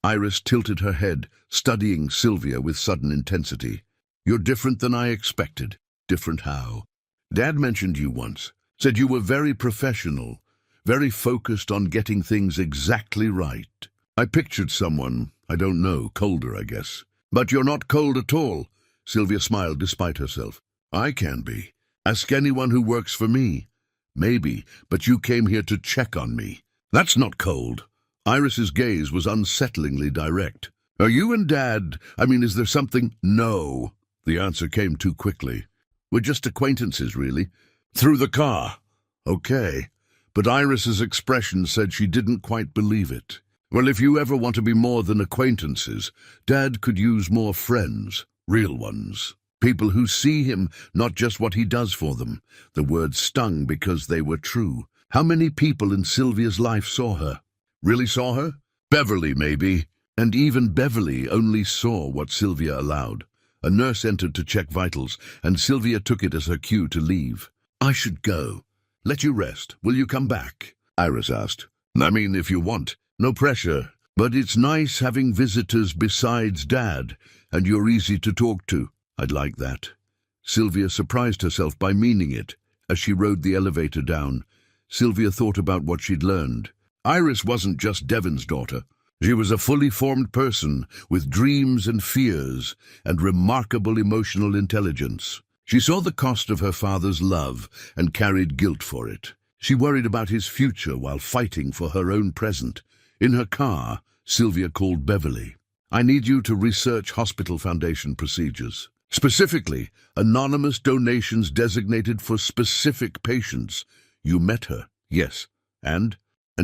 Iris tilted her head, studying Sylvia with sudden intensity. You're different than I expected. Different how? Dad mentioned you once. Said you were very professional, very focused on getting things exactly right. I pictured someone, I don't know, colder, I guess. But you're not cold at all. Sylvia smiled despite herself. I can be. Ask anyone who works for me. Maybe, but you came here to check on me. That's not cold. Iris's gaze was unsettlingly direct. Are you and Dad, is there something? No. The answer came too quickly. We're just acquaintances, really. Through the car. Okay. But Iris's expression said she didn't quite believe it. Well, if you ever want to be more than acquaintances, Dad could use more friends, real ones. People who see him, not just what he does for them. The words stung because they were true. How many people in Sylvia's life saw her? Really saw her? Beverly, maybe. And even Beverly only saw what Sylvia allowed. A nurse entered to check vitals, and Sylvia took it as her cue to leave. I should go. Let you rest. Will you come back? Iris asked. I mean, if you want. No pressure. But it's nice having visitors besides Dad, and you're easy to talk to. I'd like that. Sylvia surprised herself by meaning it. As she rode the elevator down, Sylvia thought about what she'd learned. Iris wasn't just Devon's daughter. She was a fully formed person with dreams and fears and remarkable emotional intelligence. She saw the cost of her father's love and carried guilt for it. She worried about his future while fighting for her own present. In her car, Sylvia called Beverly. I need you to research Hospital Foundation procedures. Specifically, anonymous donations designated for specific patients. You met her, yes. And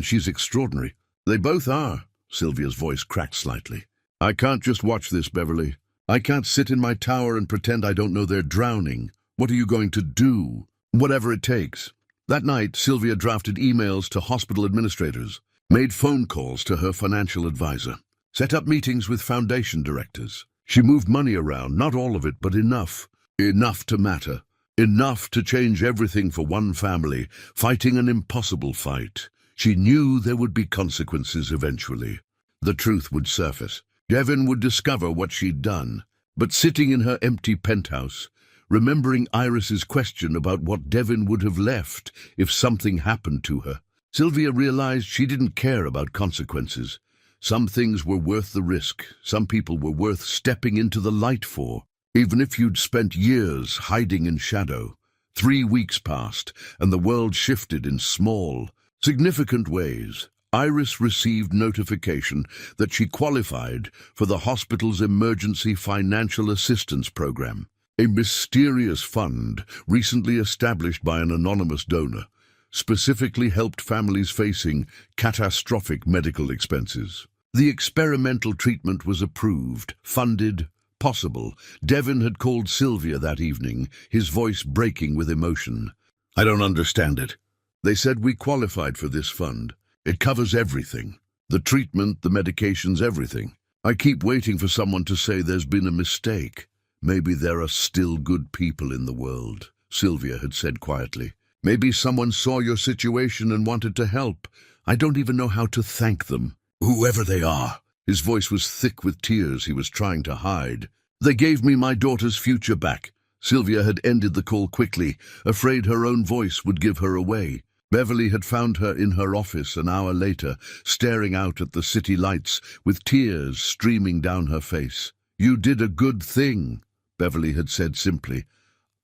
she's extraordinary. They both are. Sylvia's voice cracked slightly. I can't just watch this, Beverly. I can't sit in my tower and pretend I don't know they're drowning. What are you going to do? Whatever it takes. That night, Sylvia drafted emails to hospital administrators, made phone calls to her financial advisor, set up meetings with foundation directors. She moved money around, not all of it, but enough. Enough to matter. Enough to change everything for one family, fighting an impossible fight. She knew there would be consequences eventually. The truth would surface. Devon would discover what she'd done. But sitting in her empty penthouse, remembering Iris's question about what Devon would have left if something happened to her, Sylvia realized she didn't care about consequences. Some things were worth the risk. Some people were worth stepping into the light for. Even if you'd spent years hiding in shadow. 3 weeks passed, and the world shifted in small, significant ways. Iris received notification that she qualified for the hospital's Emergency Financial Assistance Program, a mysterious fund recently established by an anonymous donor, specifically helped families facing catastrophic medical expenses. The experimental treatment was approved, funded, possible. Devon had called Sylvia that evening, his voice breaking with emotion. I don't understand it. They said we qualified for this fund. It covers everything. The treatment, the medications, everything. I keep waiting for someone to say there's been a mistake. Maybe there are still good people in the world, Sylvia had said quietly. Maybe someone saw your situation and wanted to help. I don't even know how to thank them. Whoever they are. His voice was thick with tears he was trying to hide. They gave me my daughter's future back. Sylvia had ended the call quickly, afraid her own voice would give her away. Beverly had found her in her office an hour later, staring out at the city lights, with tears streaming down her face. You did a good thing, Beverly had said simply.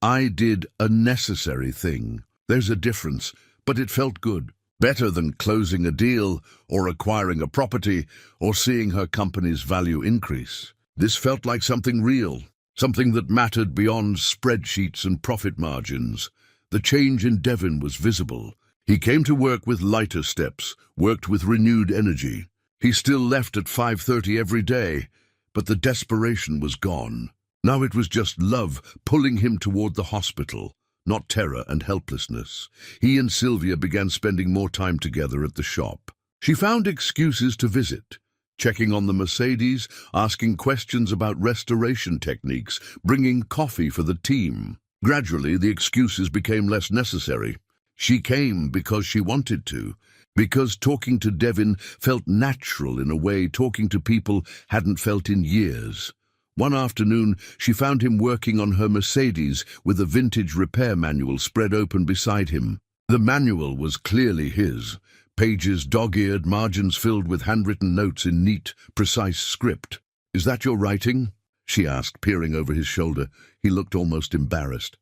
I did a necessary thing. There's a difference, but it felt good. Better than closing a deal, or acquiring a property, or seeing her company's value increase. This felt like something real, something that mattered beyond spreadsheets and profit margins. The change in Devon was visible. He came to work with lighter steps, worked with renewed energy. He still left at 5:30 every day, but the desperation was gone. Now it was just love pulling him toward the hospital, not terror and helplessness. He and Sylvia began spending more time together at the shop. She found excuses to visit, checking on the Mercedes, asking questions about restoration techniques, bringing coffee for the team. Gradually, the excuses became less necessary. She came because she wanted to, because talking to Devon felt natural in a way talking to people hadn't felt in years. One afternoon, she found him working on her Mercedes with a vintage repair manual spread open beside him. The manual was clearly his, pages dog-eared, margins filled with handwritten notes in neat, precise script. Is that your writing? She asked, peering over his shoulder. He looked almost embarrassed.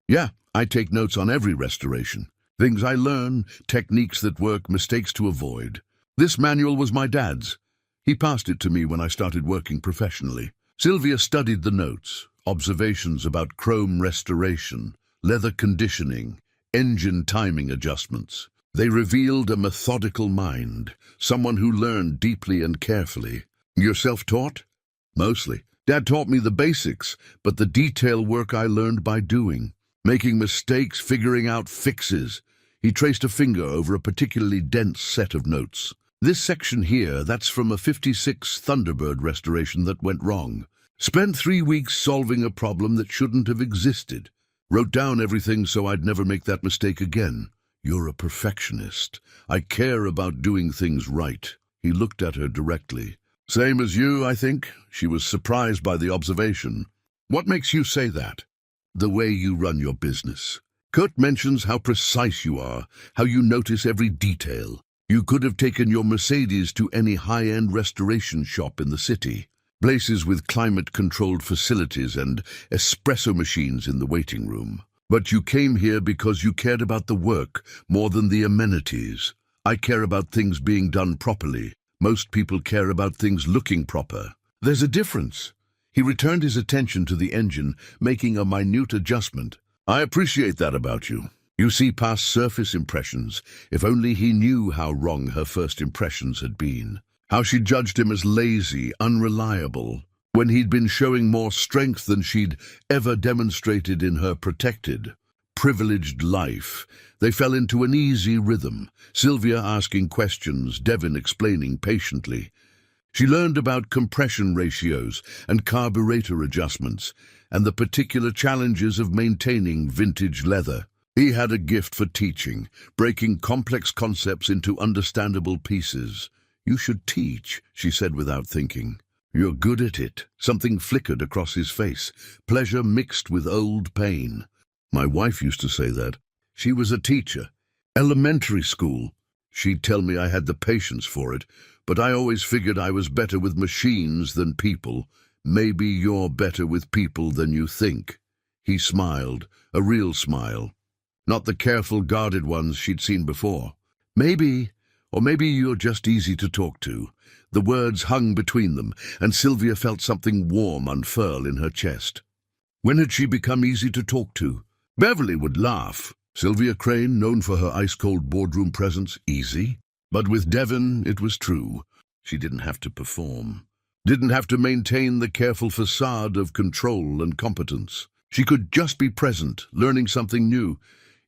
Yeah, I take notes on every restoration. Things I learn, techniques that work, mistakes to avoid. This manual was my dad's. He passed it to me when I started working professionally. Sylvia studied the notes, observations about chrome restoration, leather conditioning, engine timing adjustments. They revealed a methodical mind, someone who learned deeply and carefully. You're self-taught? Mostly. Dad taught me the basics, but the detail work I learned by doing. Making mistakes, figuring out fixes. He traced a finger over a particularly dense set of notes. This section here, that's from a '56 Thunderbird restoration that went wrong. Spent 3 weeks solving a problem that shouldn't have existed. Wrote down everything so I'd never make that mistake again. You're a perfectionist. I care about doing things right. He looked at her directly. Same as you, I think. She was surprised by the observation. What makes you say that? The way you run your business. Kurt mentions how precise you are, how you notice every detail. You could have taken your Mercedes to any high-end restoration shop in the city. Places with climate-controlled facilities and espresso machines in the waiting room. But you came here because you cared about the work more than the amenities. I care about things being done properly. Most people care about things looking proper. There's a difference. He returned his attention to the engine, making a minute adjustment. I appreciate that about you. You see past surface impressions. If only he knew how wrong her first impressions had been. How she judged him as lazy, unreliable, when he'd been showing more strength than she'd ever demonstrated in her protected, privileged life. They fell into an easy rhythm, Sylvia asking questions, Devon explaining patiently. She learned about compression ratios and carburetor adjustments, and the particular challenges of maintaining vintage leather. He had a gift for teaching, breaking complex concepts into understandable pieces. You should teach, she said without thinking. You're good at it. Something flickered across his face, pleasure mixed with old pain. My wife used to say that. She was a teacher. Elementary school. She'd tell me I had the patience for it, but I always figured I was better with machines than people. Maybe you're better with people than you think. He smiled, a real smile. Not the careful, guarded ones she'd seen before. Maybe, or maybe you're just easy to talk to. The words hung between them, and Sylvia felt something warm unfurl in her chest. When had she become easy to talk to? Beverly would laugh. Sylvia Crane, known for her ice-cold boardroom presence, easy. But with Devon, it was true. She didn't have to perform. Didn't have to maintain the careful facade of control and competence. She could just be present, learning something new,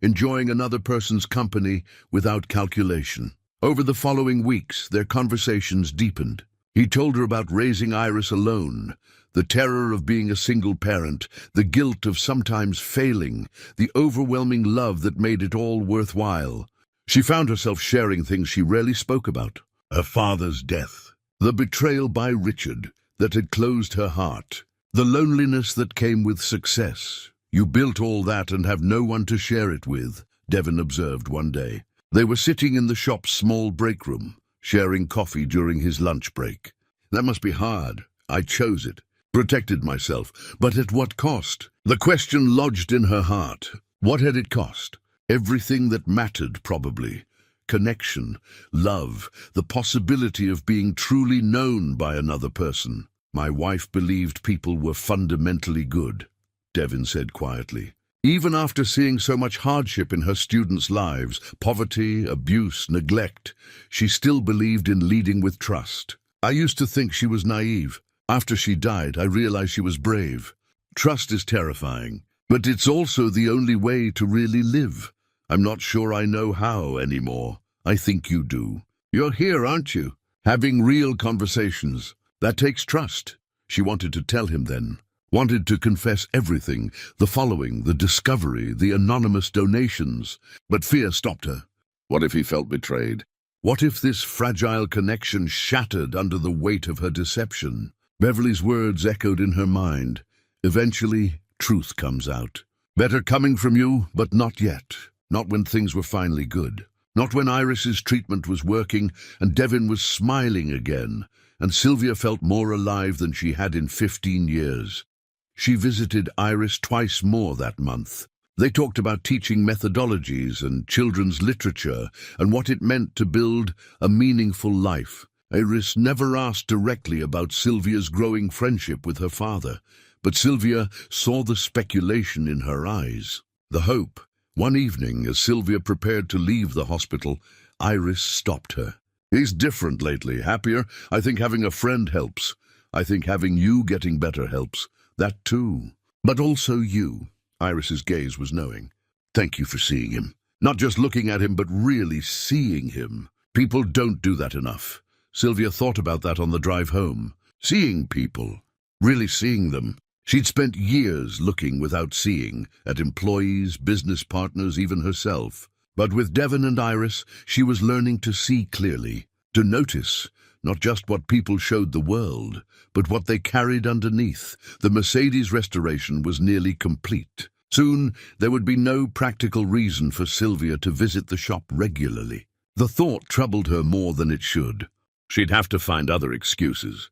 enjoying another person's company without calculation. Over the following weeks, their conversations deepened. He told her about raising Iris alone, the terror of being a single parent, the guilt of sometimes failing, the overwhelming love that made it all worthwhile. She found herself sharing things she rarely spoke about. Her father's death, the betrayal by Richard that had closed her heart, the loneliness that came with success. You built all that and have no one to share it with, Devon observed one day. They were sitting in the shop's small break room, sharing coffee during his lunch break. That must be hard. I chose it, protected myself, but at what cost? The question lodged in her heart. What had it cost? Everything that mattered, probably. Connection, love, the possibility of being truly known by another person. My wife believed people were fundamentally good, Devon said quietly. Even after seeing so much hardship in her students' lives, poverty, abuse, neglect, she still believed in leading with trust. I used to think she was naive. After she died, I realized she was brave. Trust is terrifying, but it's also the only way to really live. I'm not sure I know how anymore. I think you do. You're here, aren't you? Having real conversations. That takes trust. She wanted to tell him then. Wanted to confess everything, the following, the discovery, the anonymous donations. But fear stopped her. What if he felt betrayed? What if this fragile connection shattered under the weight of her deception? Beverly's words echoed in her mind. Eventually, truth comes out. Better coming from you, but not yet. Not when things were finally good. Not when Iris's treatment was working and Devon was smiling again, and Sylvia felt more alive than she had in 15 years. She visited Iris twice more that month. They talked about teaching methodologies and children's literature and what it meant to build a meaningful life. Iris never asked directly about Sylvia's growing friendship with her father, but Sylvia saw the speculation in her eyes. The hope. One evening, as Sylvia prepared to leave the hospital, Iris stopped her. "He's different lately, happier. I think having a friend helps. I think having you getting better helps. That too. But also you." Iris's gaze was knowing. "Thank you for seeing him. Not just looking at him, but really seeing him. People don't do that enough." Sylvia thought about that on the drive home. Seeing people. Really seeing them. She'd spent years looking without seeing, at employees, business partners, even herself. But with Devon and Iris, she was learning to see clearly, to notice, not just what people showed the world, but what they carried underneath. The Mercedes restoration was nearly complete. Soon, there would be no practical reason for Sylvia to visit the shop regularly. The thought troubled her more than it should. She'd have to find other excuses.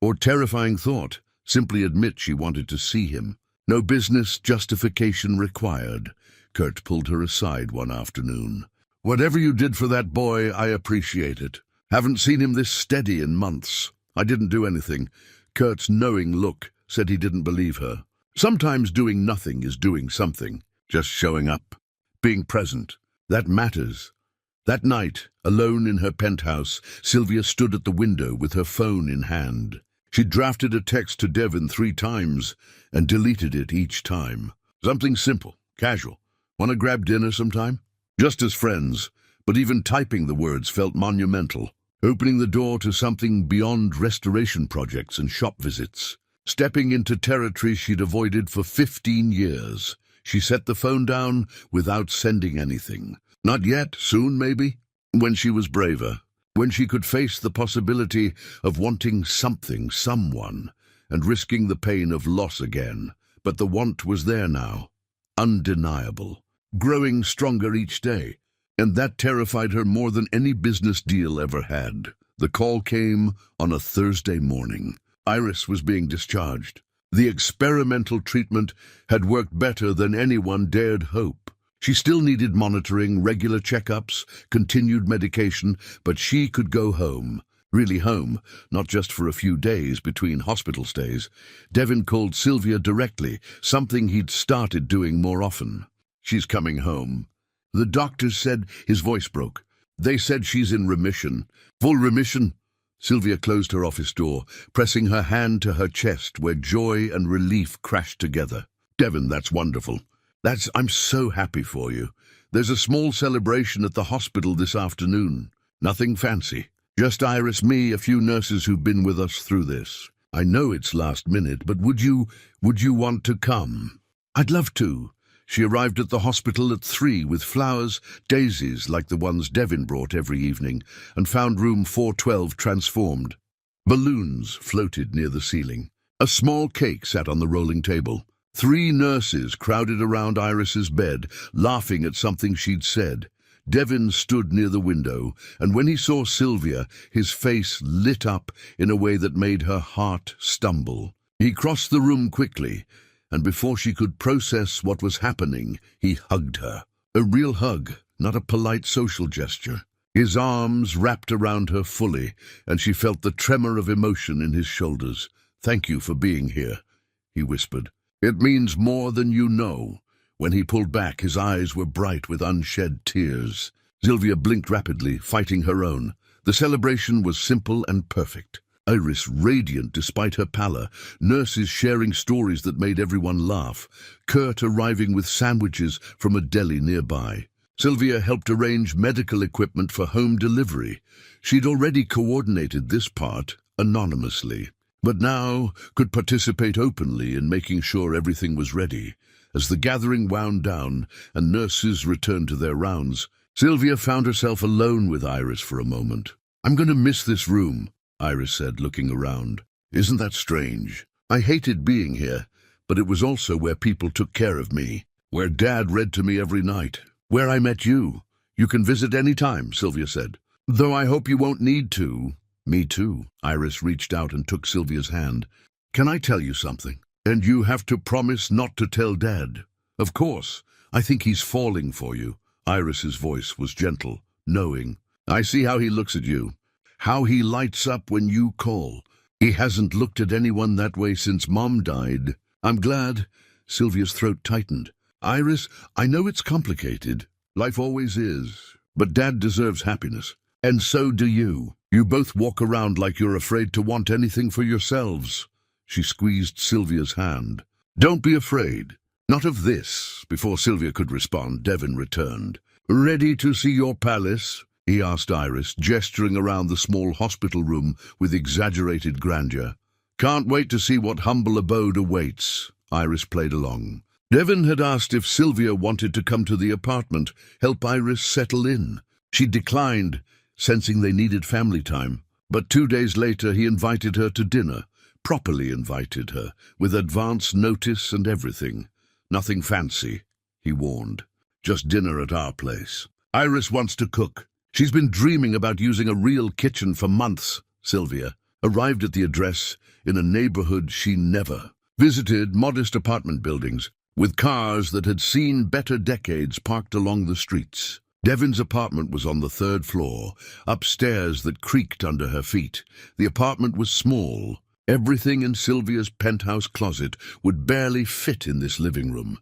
Or terrifying thought, simply admit she wanted to see him. No business justification required. Kurt pulled her aside one afternoon. "Whatever you did for that boy, I appreciate it. Haven't seen him this steady in months. I didn't do anything." Kurt's knowing look said he didn't believe her. Sometimes doing nothing is doing something. Just showing up. Being present. That matters. That night, alone in her penthouse, Sylvia stood at the window with her phone in hand. She drafted a text to Devon 3 times and deleted it each time. Something simple, casual. "Want to grab dinner sometime?" Just as friends, but even typing the words felt monumental. Opening the door to something beyond restoration projects and shop visits. Stepping into territory she'd avoided for 15 years. She set the phone down without sending anything. Not yet, soon maybe. When she was braver. When she could face the possibility of wanting something, someone, and risking the pain of loss again. But the want was there now. Undeniable. Growing stronger each day. And that terrified her more than any business deal ever had. The call came on a Thursday morning. Iris was being discharged. The experimental treatment had worked better than anyone dared hope. She still needed monitoring, regular checkups, continued medication, but she could go home. Really home, not just for a few days between hospital stays. Devon called Sylvia directly, something he'd started doing more often. "She's coming home." The doctors said. His voice broke. "They said she's in remission. Full remission." Sylvia closed her office door, pressing her hand to her chest where joy and relief crashed together. "Devon, that's wonderful. I'm so happy for you. There's a small celebration at the hospital this afternoon. Nothing fancy. Just Iris, me, a few nurses who've been with us through this. I know it's last minute, but would you want to come?" "I'd love to." She arrived at the hospital at 3 with flowers, daisies like the ones Devon brought every evening, and found room 412 transformed. Balloons floated near the ceiling. A small cake sat on the rolling table. 3 nurses crowded around Iris's bed, laughing at something she'd said. Devon stood near the window, and when he saw Sylvia, his face lit up in a way that made her heart stumble. He crossed the room quickly, and before she could process what was happening, he hugged her. A real hug, not a polite social gesture. His arms wrapped around her fully, and she felt the tremor of emotion in his shoulders. "Thank you for being here," he whispered. "It means more than you know." When he pulled back, his eyes were bright with unshed tears. Sylvia blinked rapidly, fighting her own. The celebration was simple and perfect. Iris radiant despite her pallor, nurses sharing stories that made everyone laugh, Kurt arriving with sandwiches from a deli nearby. Sylvia helped arrange medical equipment for home delivery. She'd already coordinated this part anonymously, but now could participate openly in making sure everything was ready. As the gathering wound down and nurses returned to their rounds, Sylvia found herself alone with Iris for a moment. "I'm going to miss this room," Iris said, looking around. "Isn't that strange? I hated being here, but it was also where people took care of me, where Dad read to me every night, where I met you. You can visit any time," Sylvia said. "Though I hope you won't need to." "Me too." Iris reached out and took Sylvia's hand. "Can I tell you something? And you have to promise not to tell Dad." "Of course. I think he's falling for you." Iris's voice was gentle, knowing. "I see how he looks at you. How he lights up when you call. He hasn't looked at anyone that way since Mom died." "I'm glad." Sylvia's throat tightened. Iris, I know it's complicated. Life always is. But Dad deserves happiness. And so do you. You both walk around like you're afraid to want anything for yourselves. She squeezed Sylvia's hand. Don't be afraid. Not of this. Before Sylvia could respond, Devon returned. Ready to see your palace? He asked Iris, gesturing around the small hospital room with exaggerated grandeur. Can't wait to see what humble abode awaits. Iris played along. Devon had asked if Sylvia wanted to come to the apartment, help Iris settle in. She declined, sensing they needed family time. But 2 days later he invited her to dinner, properly invited her, with advance notice and everything. Nothing fancy, he warned. Just dinner at our place. Iris wants to cook. She's been dreaming about using a real kitchen for months. Sylvia arrived at the address in a neighborhood she never visited, modest apartment buildings, with cars that had seen better decades parked along the streets. Devon's apartment was on the 3rd floor, upstairs that creaked under her feet. The apartment was small. Everything in Sylvia's penthouse closet would barely fit in this living room.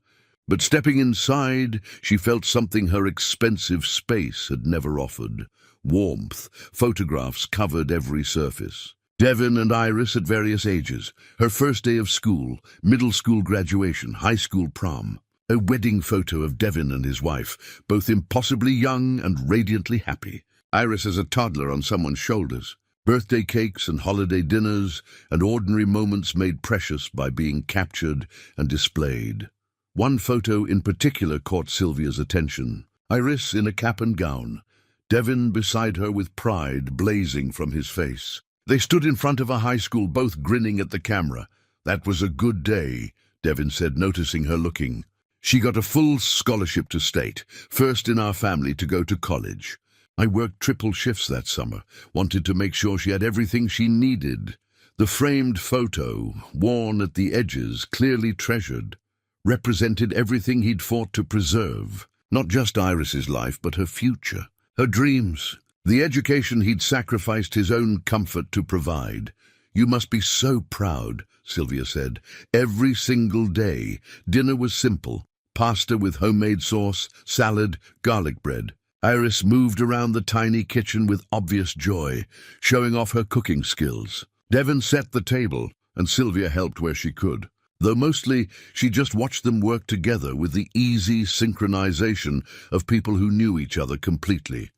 But stepping inside, she felt something her expensive space had never offered. Warmth. Photographs covered every surface. Devon and Iris at various ages. Her first day of school, middle school graduation, high school prom. A wedding photo of Devon and his wife, both impossibly young and radiantly happy. Iris as a toddler on someone's shoulders. Birthday cakes and holiday dinners, and ordinary moments made precious by being captured and displayed. One photo in particular caught Sylvia's attention. Iris in a cap and gown. Devon beside her with pride blazing from his face. They stood in front of a high school, both grinning at the camera. That was a good day, Devon said, noticing her looking. She got a full scholarship to state, first in our family to go to college. I worked triple shifts that summer, wanted to make sure she had everything she needed. The framed photo, worn at the edges, clearly treasured, represented everything he'd fought to preserve. Not just Iris's life, but her future, her dreams, the education he'd sacrificed his own comfort to provide. You must be so proud, Sylvia said. Every single day, dinner was simple. Pasta with homemade sauce, salad, garlic bread. Iris moved around the tiny kitchen with obvious joy, showing off her cooking skills. Devon set the table, and Sylvia helped where she could. Though mostly she just watched them work together with the easy synchronization of people who knew each other completely.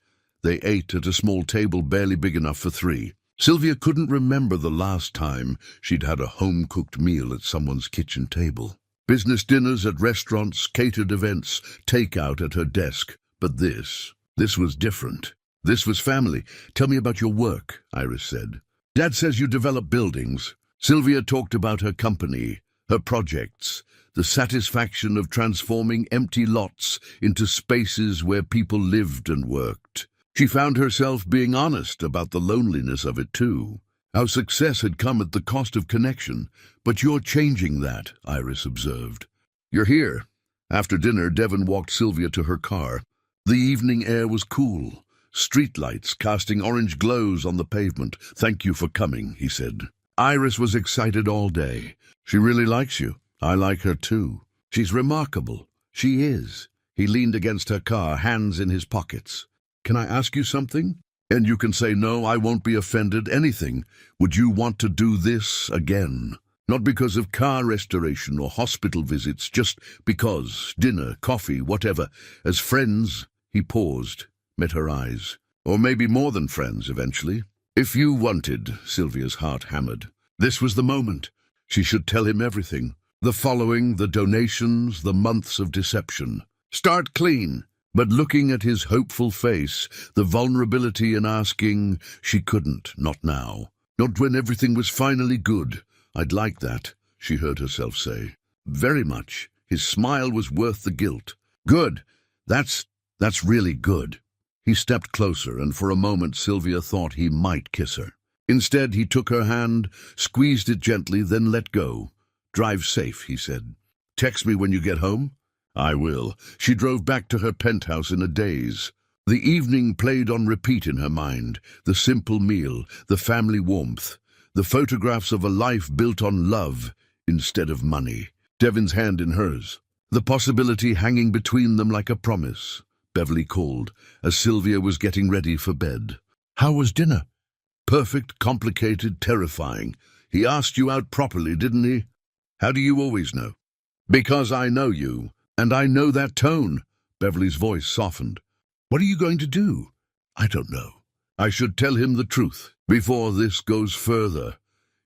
They ate at a small table barely big enough for 3. Sylvia couldn't remember the last time she'd had a home-cooked meal at someone's kitchen table. Business dinners at restaurants, catered events, takeout at her desk. But this was different. This was family. Tell me about your work, Iris said. Dad says you develop buildings. Sylvia talked about her company, her projects, the satisfaction of transforming empty lots into spaces where people lived and worked. She found herself being honest about the loneliness of it too. How success had come at the cost of connection. But you're changing that, Iris observed. You're here. After dinner, Devon walked Sylvia to her car. The evening air was cool. Streetlights casting orange glows on the pavement. Thank you for coming, he said. Iris was excited all day. She really likes you. I like her too. She's remarkable. She is. He leaned against her car, hands in his pockets. Can I ask you something? And you can say no, I won't be offended, anything. Would you want to do this again? Not because of car restoration or hospital visits, just because, dinner, coffee, whatever. As friends, he paused, met her eyes. Or maybe more than friends, eventually. If you wanted, Sylvia's heart hammered. This was the moment. She should tell him everything. The following, the donations, the months of deception. Start clean. But looking at his hopeful face, the vulnerability in asking, she couldn't, not now. Not when everything was finally good. I'd like that, she heard herself say. Very much. His smile was worth the guilt. Good. That's really good. He stepped closer, and for a moment Sylvia thought he might kiss her. Instead, he took her hand, squeezed it gently, then let go. Drive safe, he said. Text me when you get home? I will. She drove back to her penthouse in a daze. The evening played on repeat in her mind. The simple meal, the family warmth, the photographs of a life built on love instead of money. Devon's hand in hers. the possibility hanging between them like a promise. Beverly called, as Sylvia was getting ready for bed. "How was dinner?" "Perfect, complicated, terrifying. He asked you out properly, didn't he?" "How do you always know?" "Because I know you, and I know that tone." Beverly's voice softened. "What are you going to do?" "I don't know. I should tell him the truth before this goes further."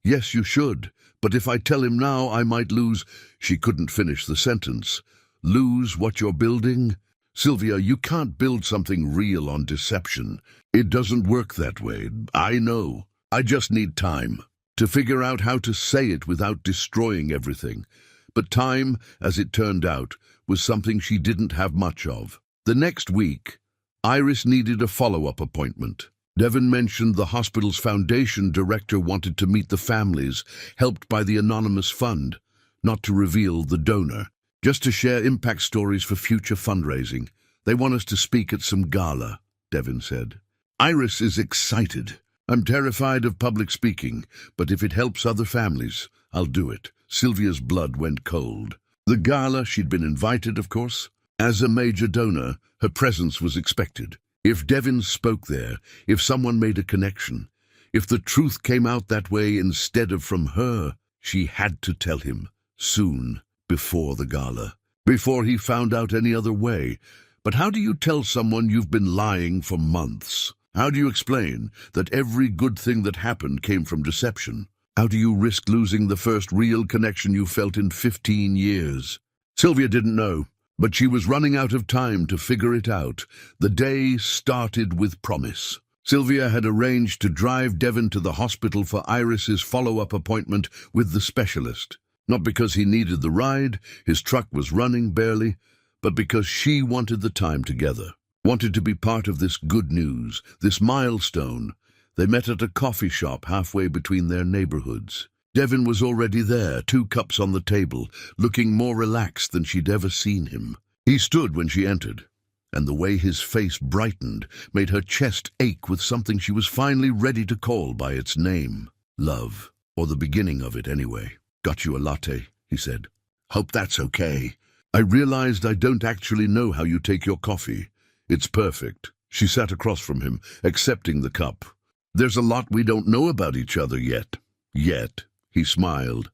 "Yes, you should. But if I tell him now, I might lose—" She couldn't finish the sentence. "Lose what you're building?" "Sylvia, you can't build something real on deception. It doesn't work that way. I know. I just need time to figure out how to say it without destroying everything." But time, as it turned out, was something she didn't have much of. The next week, Iris needed a follow-up appointment. Devon mentioned the hospital's foundation director wanted to meet the families, helped by the anonymous fund, not to reveal the donor, just to share impact stories for future fundraising. "They want us to speak at some gala," Devon said. Iris is excited. "I'm terrified of public speaking, but if it helps other families, I'll do it." Sylvia's blood went cold. The gala, she'd been invited, of course. As a major donor, her presence was expected. If Devon spoke there, if someone made a connection, if the truth came out that way instead of from her, she had to tell him, soon, before the gala, before he found out any other way. But how do you tell someone you've been lying for months? How do you explain that every good thing that happened came from deception? How do you risk losing the first real connection you felt in 15 years? Sylvia didn't know, but she was running out of time to figure it out. The day started with promise. Sylvia had arranged to drive Devon to the hospital for Iris's follow-up appointment with the specialist. Not because he needed the ride, his truck was running barely, but because she wanted the time together, wanted to be part of this good news, this milestone. They met at a coffee shop halfway between their neighborhoods. Devon was already there, 2 cups on the table, looking more relaxed than she'd ever seen him. He stood when she entered, and the way his face brightened made her chest ache with something she was finally ready to call by its name. Love, or the beginning of it anyway. "Got you a latte," he said. "Hope that's okay. I realized I don't actually know how you take your coffee. It's perfect." She sat across from him, accepting the cup. "There's a lot we don't know about each other yet." "Yet," he smiled.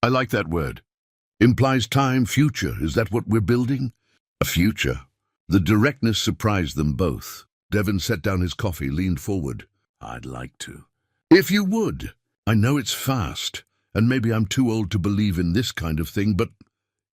"I like that word. Implies time, future. Is that what we're building?" "A future." The directness surprised them both. Devon set down his coffee, leaned forward. "I'd like to." "If you would. I know it's fast, and maybe I'm too old to believe in this kind of thing, but—"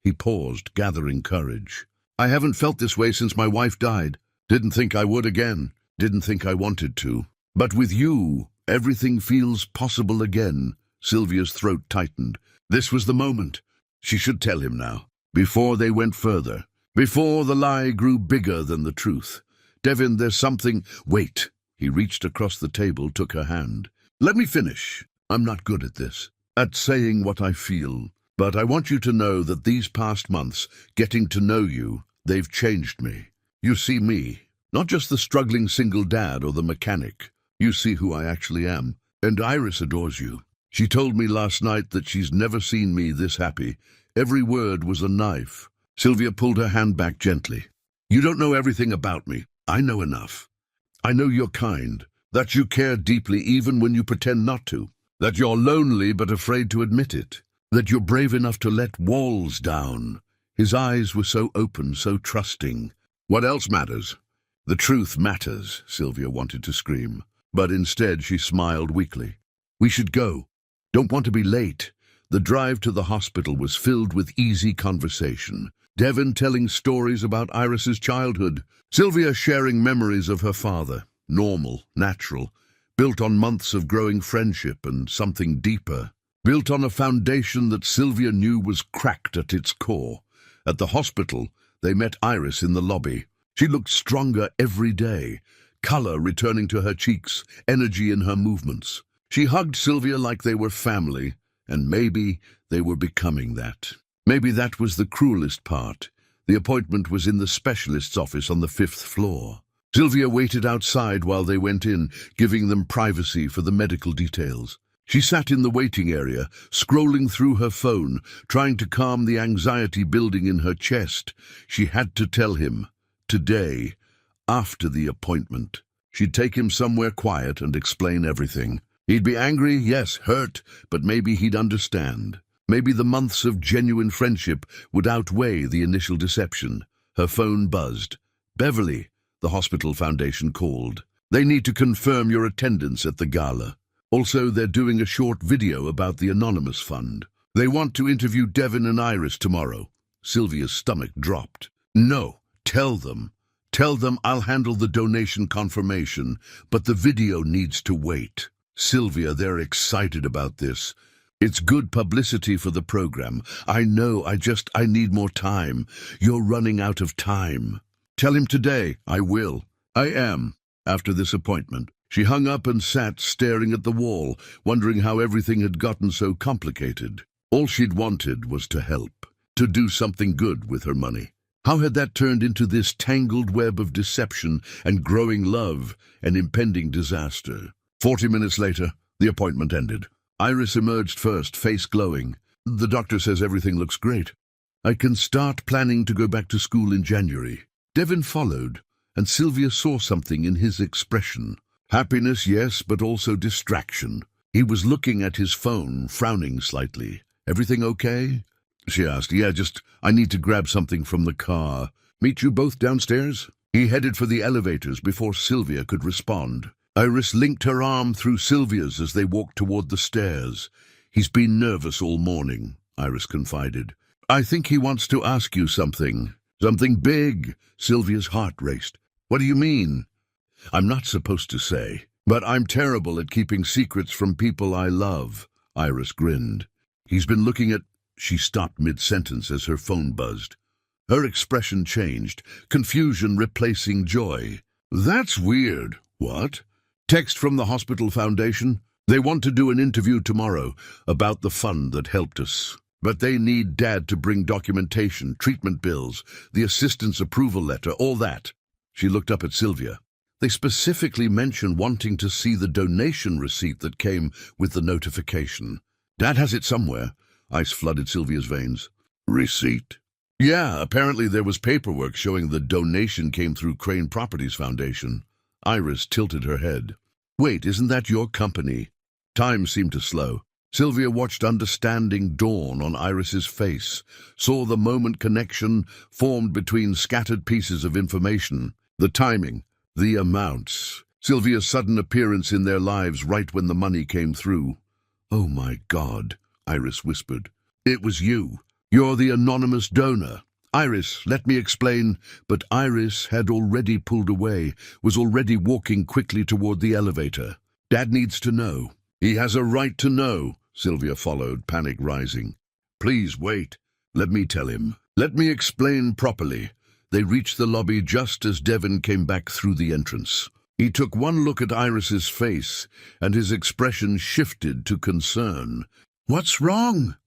He paused, gathering courage. "I haven't felt this way since my wife died. Didn't think I would again. Didn't think I wanted to. But with you, everything feels possible again." Sylvia's throat tightened. This was the moment. She should tell him now, before they went further, before the lie grew bigger than the truth. "Devon, there's something—" "Wait." He reached across the table, took her hand. "Let me finish. I'm not good at this, at saying what I feel. But I want you to know that these past months, getting to know you, they've changed me. You see me, not just the struggling single dad or the mechanic. You see who I actually am. And Iris adores you. She told me last night that she's never seen me this happy. Every word was a knife." Sylvia pulled her hand back gently. "You don't know everything about me. I know enough. I know you're kind, that you care deeply even when you pretend not to, that you're lonely but afraid to admit it, that you're brave enough to let walls down." His eyes were so open, so trusting. "What else matters?" "The truth matters," Sylvia wanted to scream, but instead she smiled weakly. "We should go. Don't want to be late." The drive to the hospital was filled with easy conversation. Devon telling stories about Iris's childhood. Sylvia sharing memories of her father. Normal, natural, built on months of growing friendship and something deeper. Built on a foundation that Sylvia knew was cracked at its core. At the hospital, they met Iris in the lobby. She looked stronger every day, color returning to her cheeks, energy in her movements. She hugged Sylvia like they were family, and maybe they were becoming that. Maybe that was the cruelest part. The appointment was in the specialist's office on the 5th floor. Sylvia waited outside while they went in, giving them privacy for the medical details. She sat in the waiting area, scrolling through her phone, trying to calm the anxiety building in her chest. She had to tell him, today, after the appointment. She'd take him somewhere quiet and explain everything. He'd be angry, yes, hurt, but maybe he'd understand. Maybe the months of genuine friendship would outweigh the initial deception. Her phone buzzed. Beverly, the hospital foundation called. They need to confirm your attendance at the gala. Also, they're doing a short video about the Anonymous Fund. They want to interview Devin and Iris tomorrow. Sylvia's stomach dropped. No, tell them. Tell them I'll handle the donation confirmation, but the video needs to wait. Sylvia, they're excited about this. It's good publicity for the program. I know, I need more time. You're running out of time. Tell him today. I will. I am. After this appointment, she hung up and sat staring at the wall, wondering how everything had gotten so complicated. All she'd wanted was to help, to do something good with her money. How had that turned into this tangled web of deception and growing love and impending disaster? 40 minutes later, the appointment ended. Iris emerged first, face glowing. The doctor says everything looks great. I can start planning to go back to school in January. Devin followed, and Sylvia saw something in his expression. Happiness, yes, but also distraction. He was looking at his phone, frowning slightly. Everything okay? She asked. Yeah, I need to grab something from the car. Meet you both downstairs? He headed for the elevators before Sylvia could respond. Iris linked her arm through Sylvia's as they walked toward the stairs. He's been nervous all morning, Iris confided. I think he wants to ask you something. Something big. Sylvia's heart raced. What do you mean? I'm not supposed to say, but I'm terrible at keeping secrets from people I love. Iris grinned. He's been looking at... She stopped mid-sentence as her phone buzzed. Her expression changed, confusion replacing joy. That's weird. What? Text from the hospital foundation. They want to do an interview tomorrow about the fund that helped us. But they need Dad to bring documentation, treatment bills, the assistant's approval letter, all that. She looked up at Sylvia. They specifically mentioned wanting to see the donation receipt that came with the notification. Dad has it somewhere. Ice flooded Sylvia's veins. Receipt? Yeah, apparently there was paperwork showing the donation came through Crane Properties Foundation. Iris tilted her head. Wait, isn't that your company? Time seemed to slow. Sylvia watched understanding dawn on Iris's face, saw the moment connection formed between scattered pieces of information, the timing, the amounts, Sylvia's sudden appearance in their lives right when the money came through. Oh my God, Iris whispered. It was you. You're the anonymous donor. Iris, let me explain. But Iris had already pulled away, was already walking quickly toward the elevator. Dad needs to know. He has a right to know, Sylvia followed, panic rising. Please wait. Let me tell him. Let me explain properly. They reached the lobby just as Devin came back through the entrance. He took one look at Iris's face, and his expression shifted to concern. What's wrong?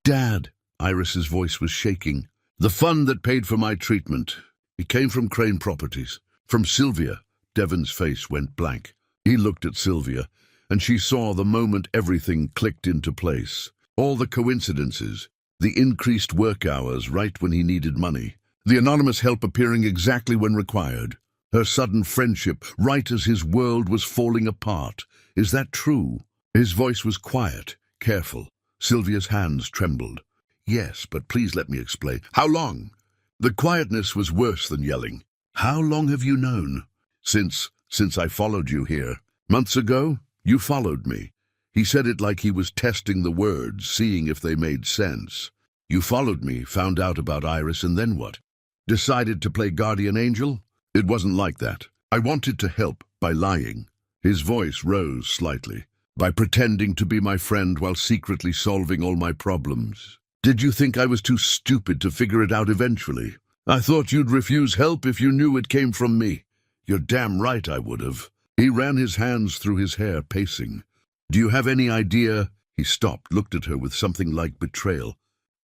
Dad, Iris's voice was shaking. The fund that paid for my treatment. It came from Crane Properties. From Sylvia. Devin's face went blank. He looked at Sylvia, and she saw the moment everything clicked into place. All the coincidences, the increased work hours right when he needed money, the anonymous help appearing exactly when required, her sudden friendship right as his world was falling apart. Is that true? His voice was quiet, careful. Sylvia's hands trembled. Yes, but please let me explain. How long? The quietness was worse than yelling. How long have you known? Since I followed you here. Months ago, you followed me. He said it like he was testing the words, seeing if they made sense. You followed me, found out about Iris, and then what? Decided to play guardian angel? It wasn't like that. I wanted to help by lying. His voice rose slightly. By pretending to be my friend while secretly solving all my problems. Did you think I was too stupid to figure it out eventually? I thought you'd refuse help if you knew it came from me. You're damn right I would have. He ran his hands through his hair, pacing. Do you have any idea? He stopped, looked at her with something like betrayal.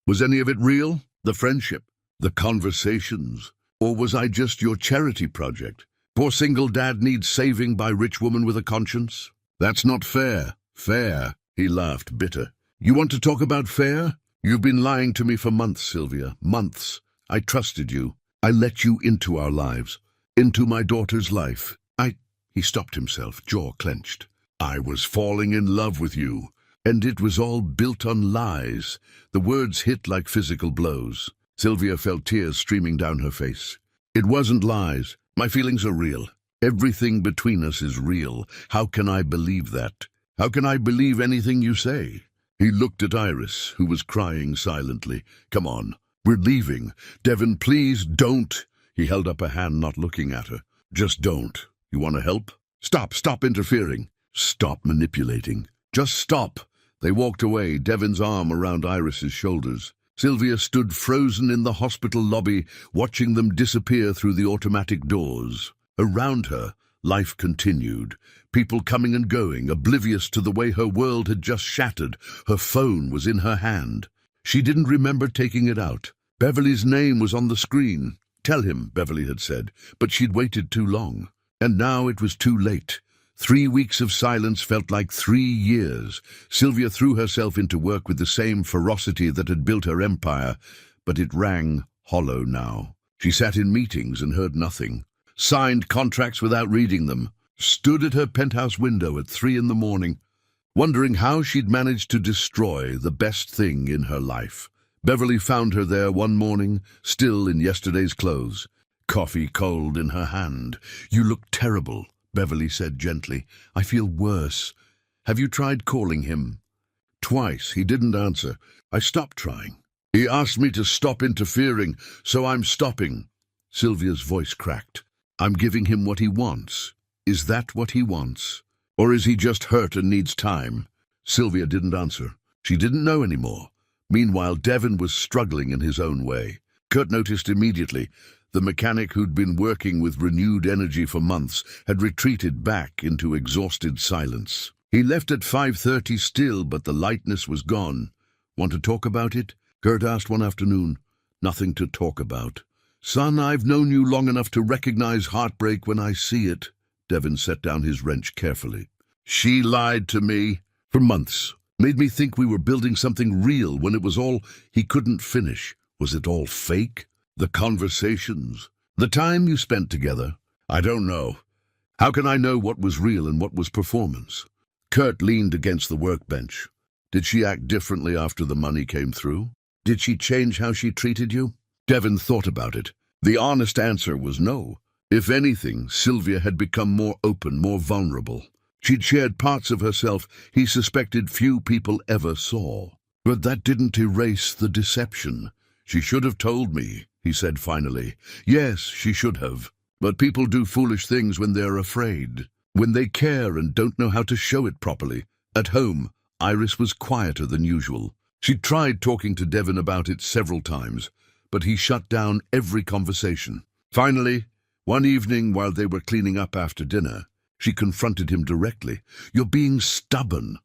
Was any of it real? The friendship? The conversations? Or was I just your charity project? Poor single dad needs saving by rich woman with a conscience? That's not fair. Fair, He laughed, bitter. You want to talk about fair? You've been lying to me for months, Sylvia. Months. I trusted you. I let you into our lives. Into my daughter's life. He stopped himself, jaw clenched. I was falling in love with you. And it was all built on lies. The words hit like physical blows. Sylvia felt tears streaming down her face. It wasn't lies. My feelings are real. Everything between us is real. How can I believe that? How can I believe anything you say? He looked at Iris, who was crying silently. Come on, we're leaving. Devon, please don't. He held up a hand, not looking at her. Just don't. You want to help? Stop interfering. Stop manipulating. Just stop. They walked away, Devon's arm around Iris's shoulders. Sylvia stood frozen in the hospital lobby, watching them disappear through the automatic doors. Around her, life continued. People coming and going, oblivious to the way her world had just shattered. Her phone was in her hand. She didn't remember taking it out. Beverly's name was on the screen. Tell him, Beverly had said, but she'd waited too long. And now it was too late. 3 weeks of silence felt like 3 years. Sylvia threw herself into work with the same ferocity that had built her empire, but it rang hollow now. She sat in meetings and heard nothing, signed contracts without reading them, stood at her penthouse window at 3 in the morning, wondering how she'd managed to destroy the best thing in her life. Beverly found her there one morning, still in yesterday's clothes, coffee cold in her hand. You look terrible, Beverly said gently. I feel worse. Have you tried calling him? Twice. He didn't answer. I stopped trying. He asked me to stop interfering, so I'm stopping. Sylvia's voice cracked. I'm giving him what he wants. Is that what he wants? Or is he just hurt and needs time? Sylvia didn't answer. She didn't know anymore. Meanwhile, Devon was struggling in his own way. Kurt noticed immediately. The mechanic who'd been working with renewed energy for months had retreated back into exhausted silence. He left at 5:30 still, but the lightness was gone. Want to talk about it? Kurt asked one afternoon. Nothing to talk about. Son, I've known you long enough to recognize heartbreak when I see it. Devon set down his wrench carefully. She lied to me for months. Made me think we were building something real when it was all he couldn't finish. Was it all fake? The conversations? The time you spent together? I don't know. How can I know what was real and what was performance? Kurt leaned against the workbench. Did she act differently after the money came through? Did she change how she treated you? Devon thought about it. The honest answer was no. If anything, Sylvia had become more open, more vulnerable. She'd shared parts of herself he suspected few people ever saw. But that didn't erase the deception. She should have told me, he said finally. Yes, she should have. But people do foolish things when they're afraid, when they care and don't know how to show it properly. At home, Iris was quieter than usual. She tried talking to Devon about it several times, but he shut down every conversation. Finally, one evening while they were cleaning up after dinner, she confronted him directly. You're being stubborn.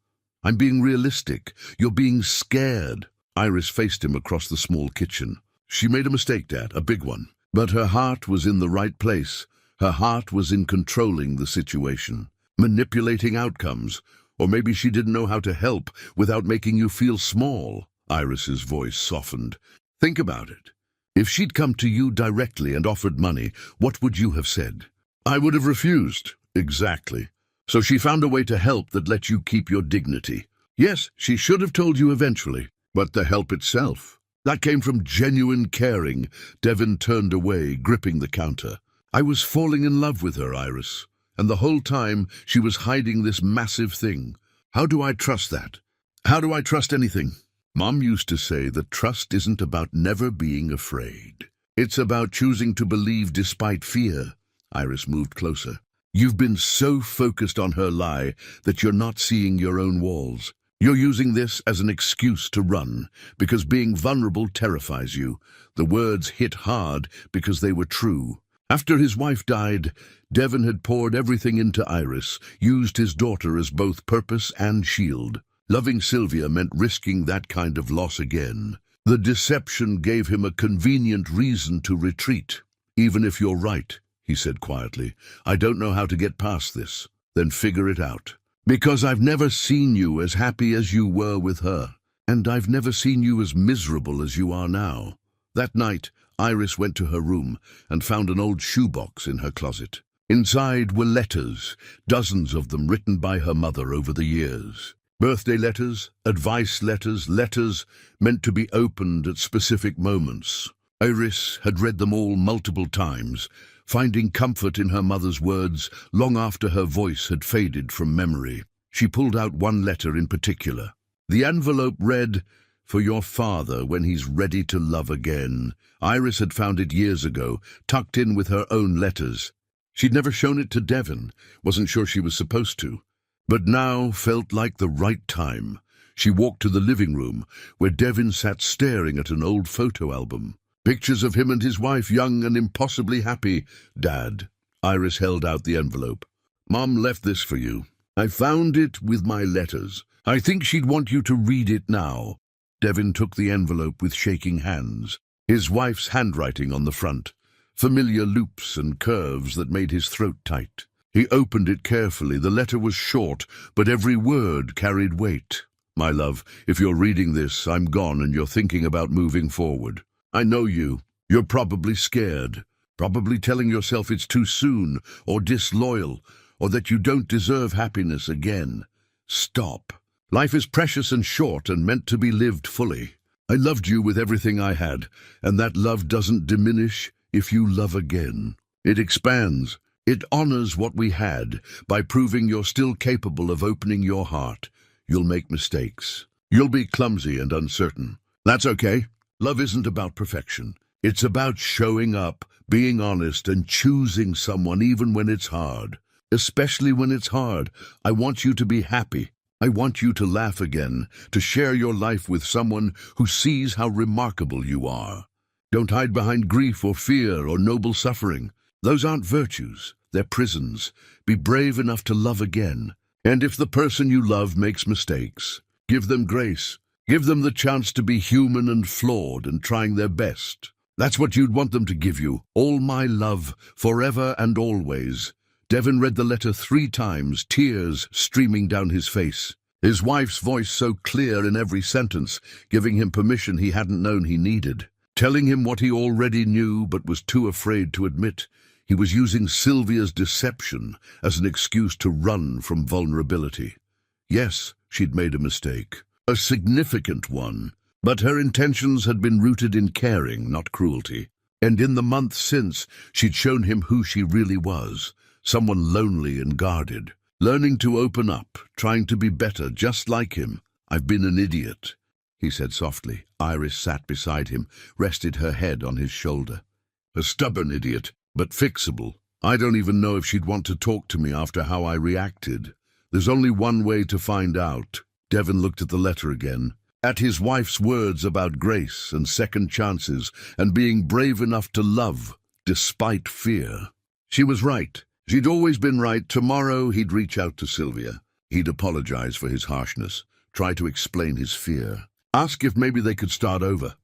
I'm being realistic. You're being scared. Iris faced him across the small kitchen. She made a mistake, Dad, a big one. But her heart was in the right place. Her heart was in controlling the situation, manipulating outcomes. Or maybe she didn't know how to help without making you feel small. Iris's voice softened. Think about it. If she'd come to you directly and offered money, what would you have said? I would have refused. Exactly. So she found a way to help that let you keep your dignity. Yes, she should have told you eventually. But the help itself, that came from genuine caring. Devon turned away, gripping the counter. I was falling in love with her, Iris. And the whole time she was hiding this massive thing. How do I trust that? How do I trust anything? Mom used to say that trust isn't about never being afraid. It's about choosing to believe despite fear. Iris moved closer. You've been so focused on her lie that you're not seeing your own walls. You're using this as an excuse to run, because being vulnerable terrifies you. The words hit hard because they were true. After his wife died, Devon had poured everything into Iris, used his daughter as both purpose and shield. Loving Sylvia meant risking that kind of loss again. The deception gave him a convenient reason to retreat. Even if you're right, he said quietly, I don't know how to get past this. Then figure it out. Because I've never seen you as happy as you were with her, and I've never seen you as miserable as you are now." That night, Iris went to her room and found an old shoebox in her closet. Inside were letters, dozens of them written by her mother over the years. Birthday letters, advice letters, letters meant to be opened at specific moments. Iris had read them all multiple times, finding comfort in her mother's words long after her voice had faded from memory. She pulled out one letter in particular. The envelope read, "For your father when he's ready to love again." Iris had found it years ago, tucked in with her own letters. She'd never shown it to Devon, wasn't sure she was supposed to. But now felt like the right time. She walked to the living room, where Devon sat staring at an old photo album. Pictures of him and his wife, young and impossibly happy. "Dad." Iris held out the envelope. "Mom left this for you. I found it with my letters. I think she'd want you to read it now." Devon took the envelope with shaking hands, his wife's handwriting on the front, familiar loops and curves that made his throat tight. He opened it carefully. The letter was short, but every word carried weight. "My love, if you're reading this, I'm gone and you're thinking about moving forward. I know you. You're probably scared, probably telling yourself it's too soon, or disloyal, or that you don't deserve happiness again. Stop. Life is precious and short and meant to be lived fully. I loved you with everything I had, and that love doesn't diminish if you love again. It expands. It honors what we had by proving you're still capable of opening your heart. You'll make mistakes. You'll be clumsy and uncertain. That's okay. Love isn't about perfection. It's about showing up, being honest, and choosing someone even when it's hard. Especially when it's hard. I want you to be happy. I want you to laugh again, to share your life with someone who sees how remarkable you are. Don't hide behind grief or fear or noble suffering. Those aren't virtues. They're prisons. Be brave enough to love again. And if the person you love makes mistakes, give them grace. Give them the chance to be human and flawed and trying their best. That's what you'd want them to give you. All my love, forever and always. Devon read the letter 3 times, tears streaming down his face. His wife's voice so clear in every sentence, giving him permission he hadn't known he needed. Telling him what he already knew but was too afraid to admit. He was using Sylvia's deception as an excuse to run from vulnerability. Yes, she'd made a mistake. A significant one, but her intentions had been rooted in caring, not cruelty. And in the months since, she'd shown him who she really was, someone lonely and guarded, learning to open up, trying to be better, just like him. "I've been an idiot," he said softly. Iris sat beside him, rested her head on his shoulder. "A stubborn idiot, but fixable. I don't even know if she'd want to talk to me after how I reacted. There's only one way to find out." Devon looked at the letter again, at his wife's words about grace and second chances and being brave enough to love despite fear. She was right. She'd always been right. Tomorrow he'd reach out to Sylvia. He'd apologize for his harshness, try to explain his fear, ask if maybe they could start over,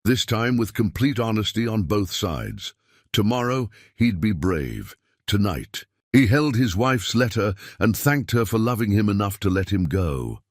this time with complete honesty on both sides. Tomorrow he'd be brave. Tonight he held his wife's letter and thanked her for loving him enough to let him go.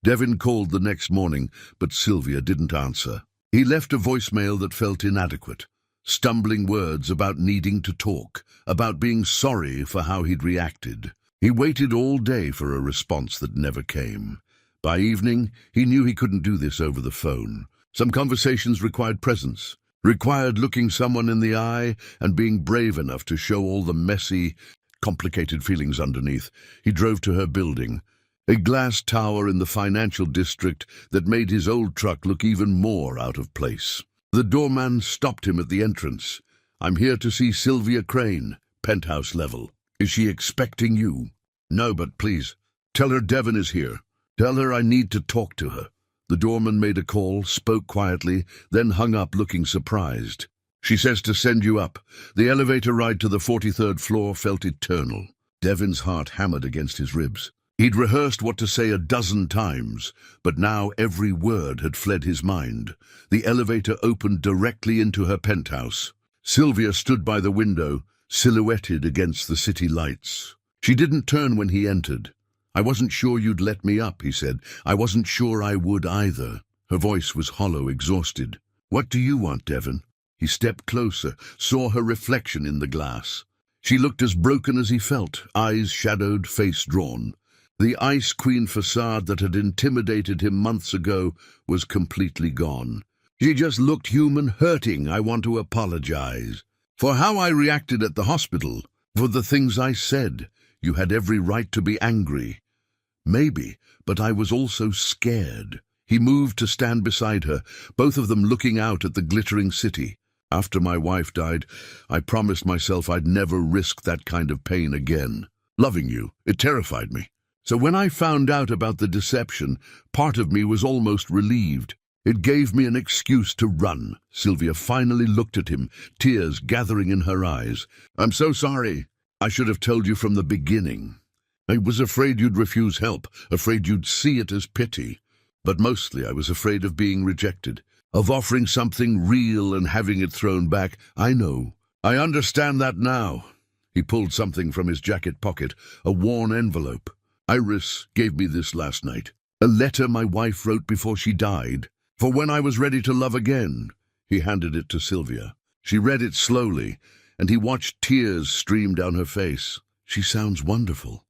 Devon called the next morning, but Sylvia didn't answer. He left a voicemail that felt inadequate, stumbling words about needing to talk, about being sorry for how he'd reacted. He waited all day for a response that never came. By evening, he knew he couldn't do this over the phone. Some conversations required presence, required looking someone in the eye and being brave enough to show all the messy, complicated feelings underneath. He drove to her building, a glass tower in the financial district that made his old truck look even more out of place. The doorman stopped him at the entrance. "I'm here to see Sylvia Crane, penthouse level. Is she expecting you?" "No, but please, tell her Devon is here. Tell her I need to talk to her." The doorman made a call, spoke quietly, then hung up looking surprised. "She says to send you up." The elevator ride to the 43rd floor felt eternal. Devon's heart hammered against his ribs. He'd rehearsed what to say a dozen times, but now every word had fled his mind. The elevator opened directly into her penthouse. Sylvia stood by the window, silhouetted against the city lights. She didn't turn when he entered. I wasn't sure you'd let me up, he said. I wasn't sure I would either. Her voice was hollow, exhausted. What do you want, Devon? He stepped closer, saw her reflection in the glass. She looked as broken as he felt, eyes shadowed, face drawn. The Ice Queen facade that had intimidated him months ago was completely gone. She just looked human, hurting. I want to apologize. For how I reacted at the hospital, for the things I said. You had every right to be angry. Maybe, but I was also scared. He moved to stand beside her, both of them looking out at the glittering city. After my wife died, I promised myself I'd never risk that kind of pain again. Loving you, it terrified me. So when I found out about the deception, part of me was almost relieved. It gave me an excuse to run. Sylvia finally looked at him, tears gathering in her eyes. I'm so sorry. I should have told you from the beginning. I was afraid you'd refuse help, afraid you'd see it as pity. But mostly I was afraid of being rejected, of offering something real and having it thrown back. I know. I understand that now. He pulled something from his jacket pocket, a worn envelope. Iris gave me this last night. A letter my wife wrote before she died. For when I was ready to love again. He handed it to Sylvia. She read it slowly, and he watched tears stream down her face. She sounds wonderful,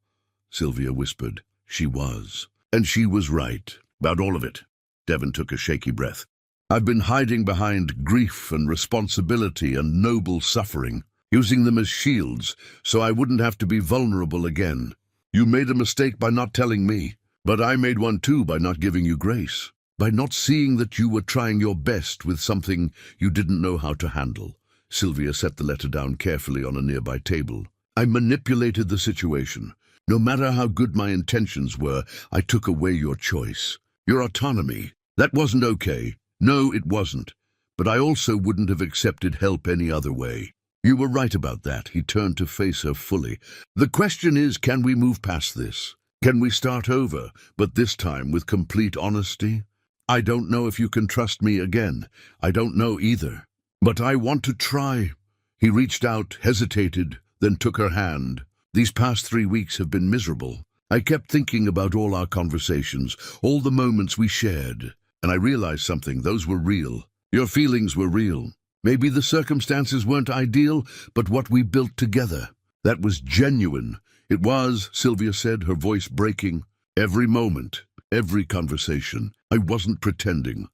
Sylvia whispered. She was. And she was right. About all of it. Devon took a shaky breath. I've been hiding behind grief and responsibility and noble suffering, using them as shields so I wouldn't have to be vulnerable again. You made a mistake by not telling me, but I made one too by not giving you grace, by not seeing that you were trying your best with something you didn't know how to handle. Sylvia set the letter down carefully on a nearby table. I manipulated the situation. No matter how good my intentions were, I took away your choice, your autonomy. That wasn't okay. No, it wasn't. But I also wouldn't have accepted help any other way. You were right about that. He turned to face her fully. The question is, can we move past this? Can we start over, but this time with complete honesty? I don't know if you can trust me again. I don't know either. But I want to try. He reached out, hesitated, then took her hand. These past 3 weeks have been miserable. I kept thinking about all our conversations, all the moments we shared. And I realized something. Those were real. Your feelings were real. Maybe the circumstances weren't ideal, but what we built together, that was genuine. It was, Sylvia said, her voice breaking. Every moment, every conversation. I wasn't pretending.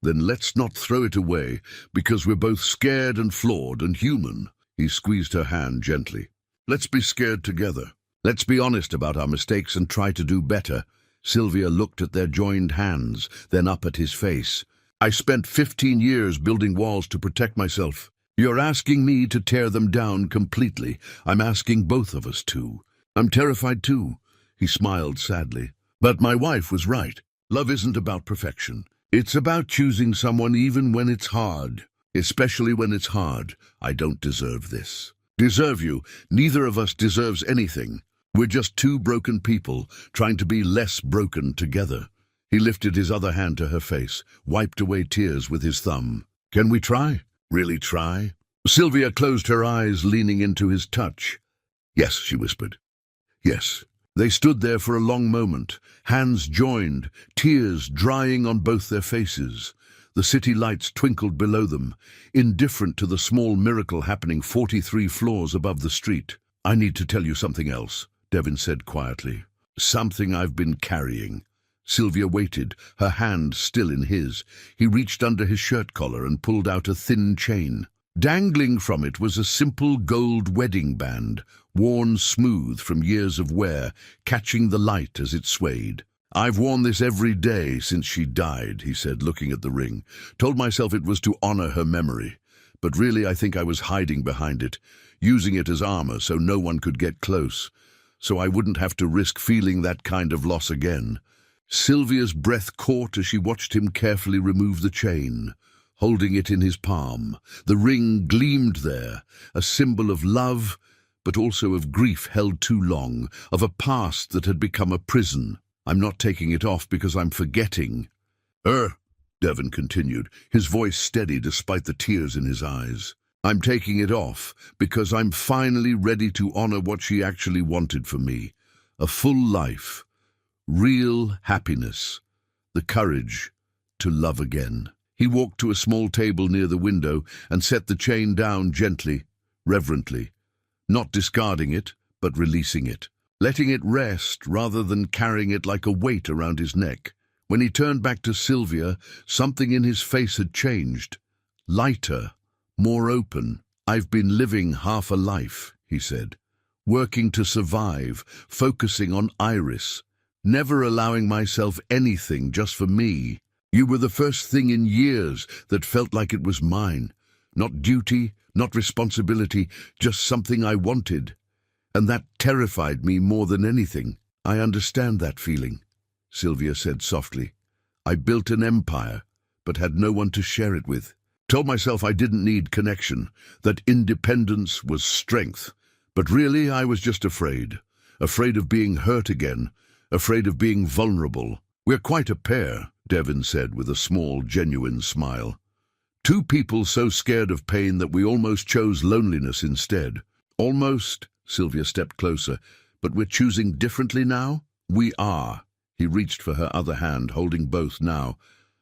Then let's not throw it away, because we're both scared and flawed and human. He squeezed her hand gently. Let's be scared together. Let's be honest about our mistakes and try to do better. Sylvia looked at their joined hands, then up at his face. I spent 15 years building walls to protect myself. You're asking me to tear them down completely. I'm asking both of us to. I'm terrified too. He smiled sadly. But my wife was right. Love isn't about perfection. It's about choosing someone even when it's hard. Especially when it's hard. I don't deserve this. Deserve you? Neither of us deserves anything. We're just two broken people trying to be less broken together. He lifted his other hand to her face, wiped away tears with his thumb. Can we try? Really try? Sylvia closed her eyes, leaning into his touch. Yes, she whispered. Yes. They stood there for a long moment, hands joined, tears drying on both their faces. The city lights twinkled below them, indifferent to the small miracle happening 43 floors above the street. I need to tell you something else, Devon said quietly. Something I've been carrying. Sylvia waited, her hand still in his. He reached under his shirt collar and pulled out a thin chain. Dangling from it was a simple gold wedding band, worn smooth from years of wear, catching the light as it swayed. I've worn this every day since she died, he said, looking at the ring. Told myself it was to honor her memory. But really I think I was hiding behind it, using it as armor so no one could get close, so I wouldn't have to risk feeling that kind of loss again. Sylvia's breath caught as she watched him carefully remove the chain, holding it in his palm. The ring gleamed there, a symbol of love, but also of grief held too long, of a past that had become a prison. I'm not taking it off because I'm forgetting. Devon continued, his voice steady despite the tears in his eyes. I'm taking it off because I'm finally ready to honor what she actually wanted for me. A full life. Real happiness. The courage to love again. He walked to a small table near the window and set the chain down gently, reverently, not discarding it, but releasing it, letting it rest rather than carrying it like a weight around his neck. When he turned back to Sylvia, something in his face had changed. Lighter, more open. "I've been living half a life," he said, "working to survive, focusing on Iris, never allowing myself anything just for me. You were the first thing in years that felt like it was mine. Not duty, not responsibility, just something I wanted. And that terrified me more than anything." "I understand that feeling," Sylvia said softly. "I built an empire, but had no one to share it with. Told myself I didn't need connection, that independence was strength. But really I was just afraid. Afraid of being hurt again, afraid of being vulnerable." "We're quite a pair," Devon said with a small, genuine smile. "Two people so scared of pain that we almost chose loneliness instead." "Almost," Sylvia stepped closer. "But we're choosing differently now?" "We are." He reached for her other hand, holding both now.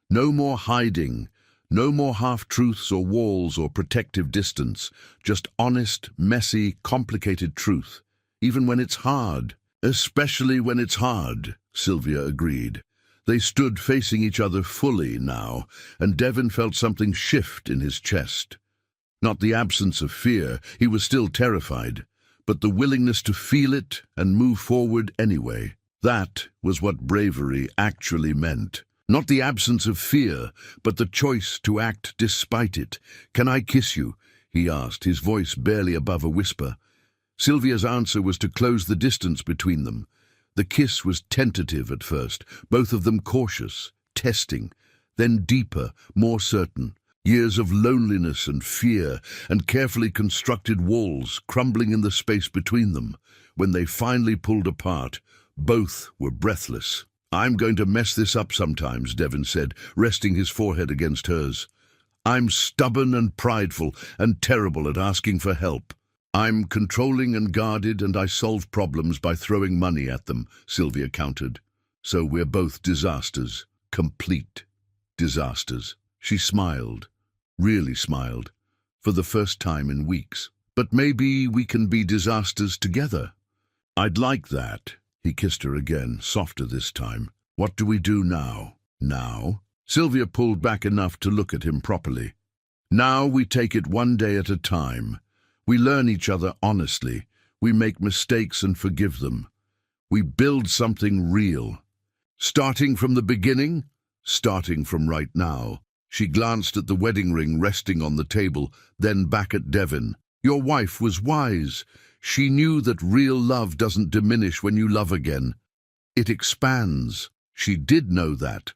"No more hiding, no more half-truths or walls or protective distance. Just honest, messy, complicated truth. Even when it's hard." "Especially when it's hard," Sylvia agreed. They stood facing each other fully now, and Devon felt something shift in his chest. Not the absence of fear, he was still terrified, but the willingness to feel it and move forward anyway. That was what bravery actually meant. Not the absence of fear, but the choice to act despite it. "Can I kiss you?" he asked, his voice barely above a whisper. Sylvia's answer was to close the distance between them. The kiss was tentative at first, both of them cautious, testing, then deeper, more certain. Years of loneliness and fear and carefully constructed walls crumbling in the space between them. When they finally pulled apart, both were breathless. "I'm going to mess this up sometimes," Devon said, resting his forehead against hers. "I'm stubborn and prideful and terrible at asking for help. I'm controlling and guarded, and I solve problems by throwing money at them," Sylvia countered. "So we're both disasters, complete disasters." She smiled, really smiled, for the first time in weeks. "But maybe we can be disasters together." "I'd like that." He kissed her again, softer this time. "What do we do now?" "Now?" Sylvia pulled back enough to look at him properly. "Now we take it one day at a time. We learn each other honestly. We make mistakes and forgive them. We build something real. Starting from the beginning, starting from right now." She glanced at the wedding ring resting on the table, then back at Devon. "Your wife was wise. She knew that real love doesn't diminish when you love again. It expands." She did know that.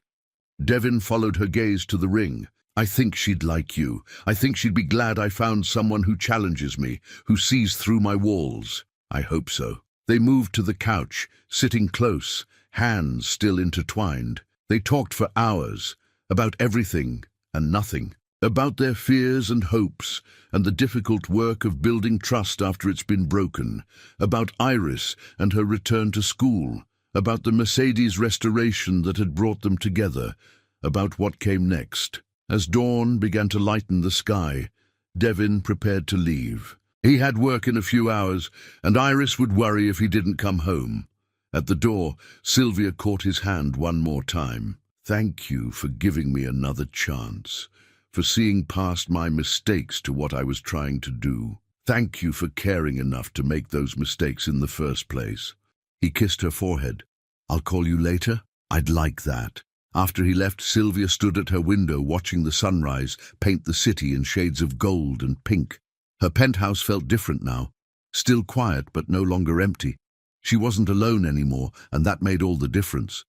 Devon followed her gaze to the ring. "I think she'd like you. I think she'd be glad I found someone who challenges me, who sees through my walls." "I hope so." They moved to the couch, sitting close, hands still intertwined. They talked for hours, about everything and nothing, about their fears and hopes, and the difficult work of building trust after it's been broken, about Iris and her return to school, about the Mercedes restoration that had brought them together, about what came next. As dawn began to lighten the sky, Devon prepared to leave. He had work in a few hours, and Iris would worry if he didn't come home. At the door, Sylvia caught his hand one more time. "Thank you for giving me another chance, for seeing past my mistakes to what I was trying to do. Thank you for caring enough to make those mistakes in the first place." He kissed her forehead. "I'll call you later?" "I'd like that." After he left, Sylvia stood at her window watching the sunrise paint the city in shades of gold and pink. Her penthouse felt different now, still quiet but no longer empty. She wasn't alone anymore, and that made all the difference.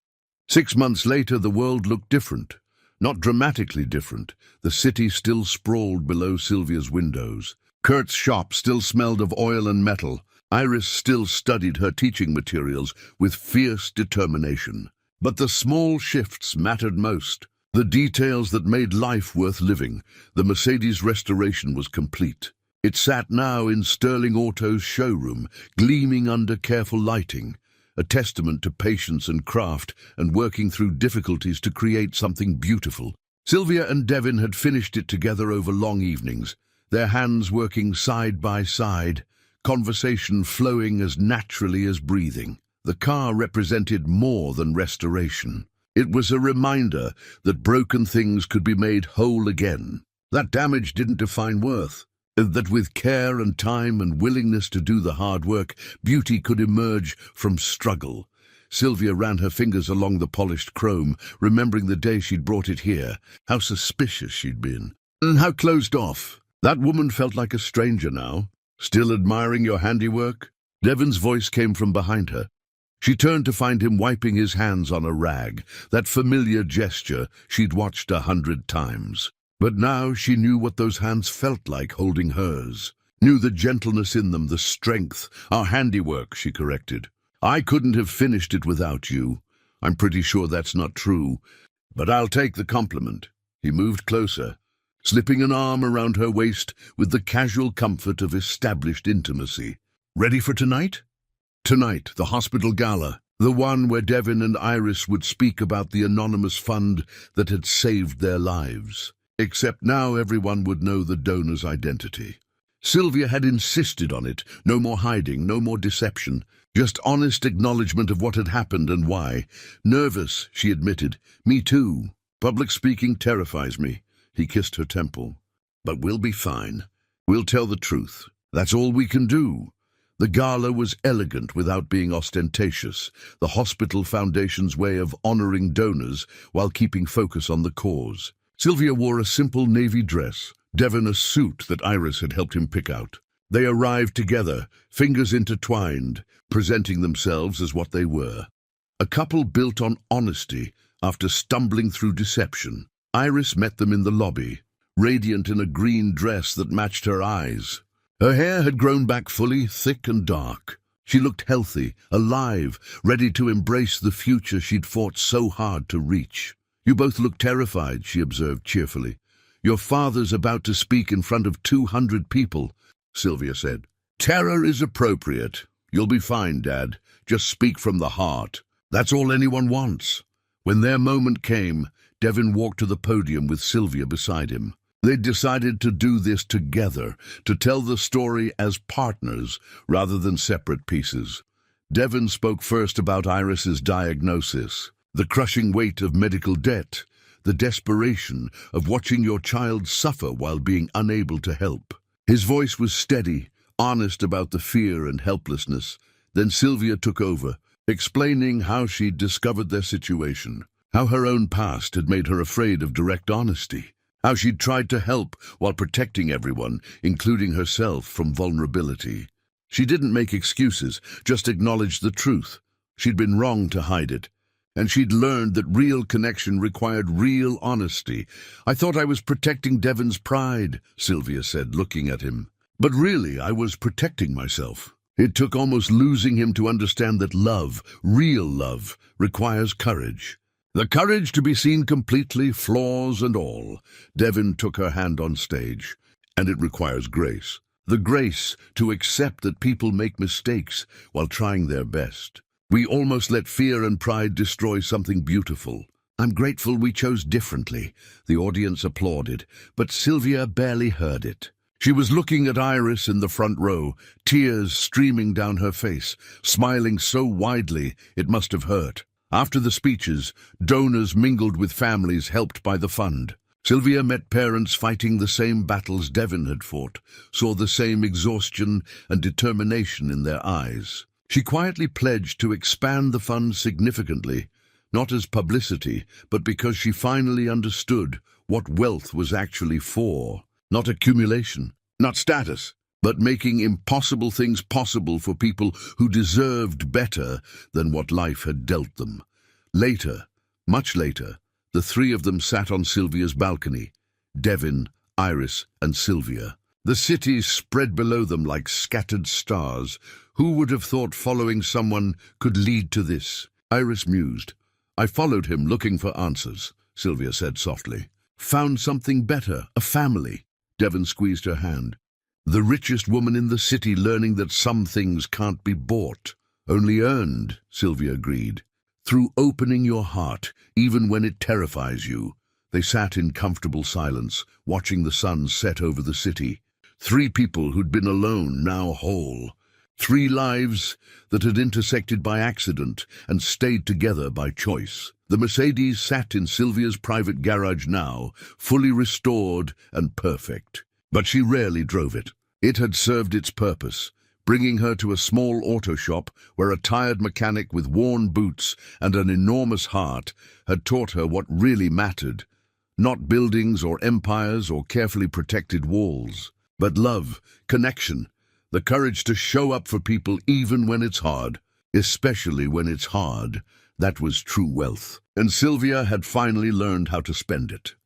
6 months later, the world looked different. Not dramatically different. The city still sprawled below Sylvia's windows. Kurt's shop still smelled of oil and metal. Iris still studied her teaching materials with fierce determination. But the small shifts mattered most. The details that made life worth living. The Mercedes restoration was complete. It sat now in Sterling Auto's showroom, gleaming under careful lighting. a testament to patience and craft and working through difficulties to create something beautiful. Sylvia and Devin had finished it together over long evenings, their hands working side by side, conversation flowing as naturally as breathing. The car represented more than restoration. It was a reminder that broken things could be made whole again. That damage didn't define worth. That with care and time and willingness to do the hard work, beauty could emerge from struggle. Sylvia ran her fingers along the polished chrome, remembering the day she'd brought it here, how suspicious she'd been, and how closed off. That woman felt like a stranger now. Still admiring your handiwork? Devin's voice came from behind her. She turned to find him wiping his hands on a rag, that familiar gesture she'd watched 100 times. But now she knew what those hands felt like holding hers, knew the gentleness in them, the strength. Our handiwork, she corrected. I couldn't have finished it without you. I'm pretty sure that's not true, but I'll take the compliment. He moved closer, slipping an arm around her waist with the casual comfort of established intimacy. Ready for tonight? Tonight, the hospital gala, the one where Devin and Iris would speak about the anonymous fund that had saved their lives. Except now everyone would know the donor's identity. Sylvia had insisted on it. No more hiding, no more deception. Just honest acknowledgement of what had happened and why. Nervous, she admitted. Me too. Public speaking terrifies me. He kissed her temple. But we'll be fine. We'll tell the truth. That's all we can do. The gala was elegant without being ostentatious, the hospital foundation's way of honoring donors while keeping focus on the cause. Sylvia wore a simple navy dress, Devin a suit that Iris had helped him pick out. They arrived together, fingers intertwined, presenting themselves as what they were. A couple built on honesty after stumbling through deception. Iris met them in the lobby, radiant in a green dress that matched her eyes. Her hair had grown back fully, thick and dark. She looked healthy, alive, ready to embrace the future she'd fought so hard to reach. You both look terrified, she observed cheerfully. Your father's about to speak in front of 200 people, Sylvia said. Terror is appropriate. You'll be fine, Dad. Just speak from the heart. That's all anyone wants. When their moment came, Devin walked to the podium with Sylvia beside him. They'd decided to do this together, to tell the story as partners rather than separate pieces. Devin spoke first about Iris's diagnosis. The crushing weight of medical debt, the desperation of watching your child suffer while being unable to help. His voice was steady, honest about the fear and helplessness. Then Sylvia took over, explaining how she'd discovered their situation, how her own past had made her afraid of direct honesty, how she'd tried to help while protecting everyone, including herself, from vulnerability. She didn't make excuses, just acknowledged the truth. She'd been wrong to hide it. And she'd learned that real connection required real honesty. I thought I was protecting Devin's pride, Sylvia said, looking at him. But really, I was protecting myself. It took almost losing him to understand that love, real love, requires courage. The courage to be seen completely, flaws and all. Devin took her hand on stage. And it requires grace. The grace to accept that people make mistakes while trying their best. We almost let fear and pride destroy something beautiful. I'm grateful we chose differently. The audience applauded, but Sylvia barely heard it. She was looking at Iris in the front row, tears streaming down her face, smiling so widely it must have hurt. After the speeches, donors mingled with families helped by the fund. Sylvia met parents fighting the same battles Devin had fought, saw the same exhaustion and determination in their eyes. She quietly pledged to expand the fund significantly, not as publicity, but because she finally understood what wealth was actually for. Not accumulation, not status, but making impossible things possible for people who deserved better than what life had dealt them. Later, much later, the three of them sat on Sylvia's balcony, Devin, Iris, and Sylvia. The city spread below them like scattered stars. Who would have thought following someone could lead to this? Iris mused. I followed him looking for answers, Sylvia said softly. Found something better, a family. Devin squeezed her hand. The richest woman in the city learning that some things can't be bought. Only earned, Sylvia agreed, through opening your heart, even when it terrifies you. They sat in comfortable silence, watching the sun set over the city. Three people who'd been alone, now whole. Three lives that had intersected by accident and stayed together by choice. The Mercedes sat in Sylvia's private garage now, fully restored and perfect. But she rarely drove it. It had served its purpose, bringing her to a small auto shop where a tired mechanic with worn boots and an enormous heart had taught her what really mattered. Not buildings or empires or carefully protected walls, but love, connection, the courage to show up for people even when it's hard, especially when it's hard. That was true wealth, and Sylvia had finally learned how to spend it.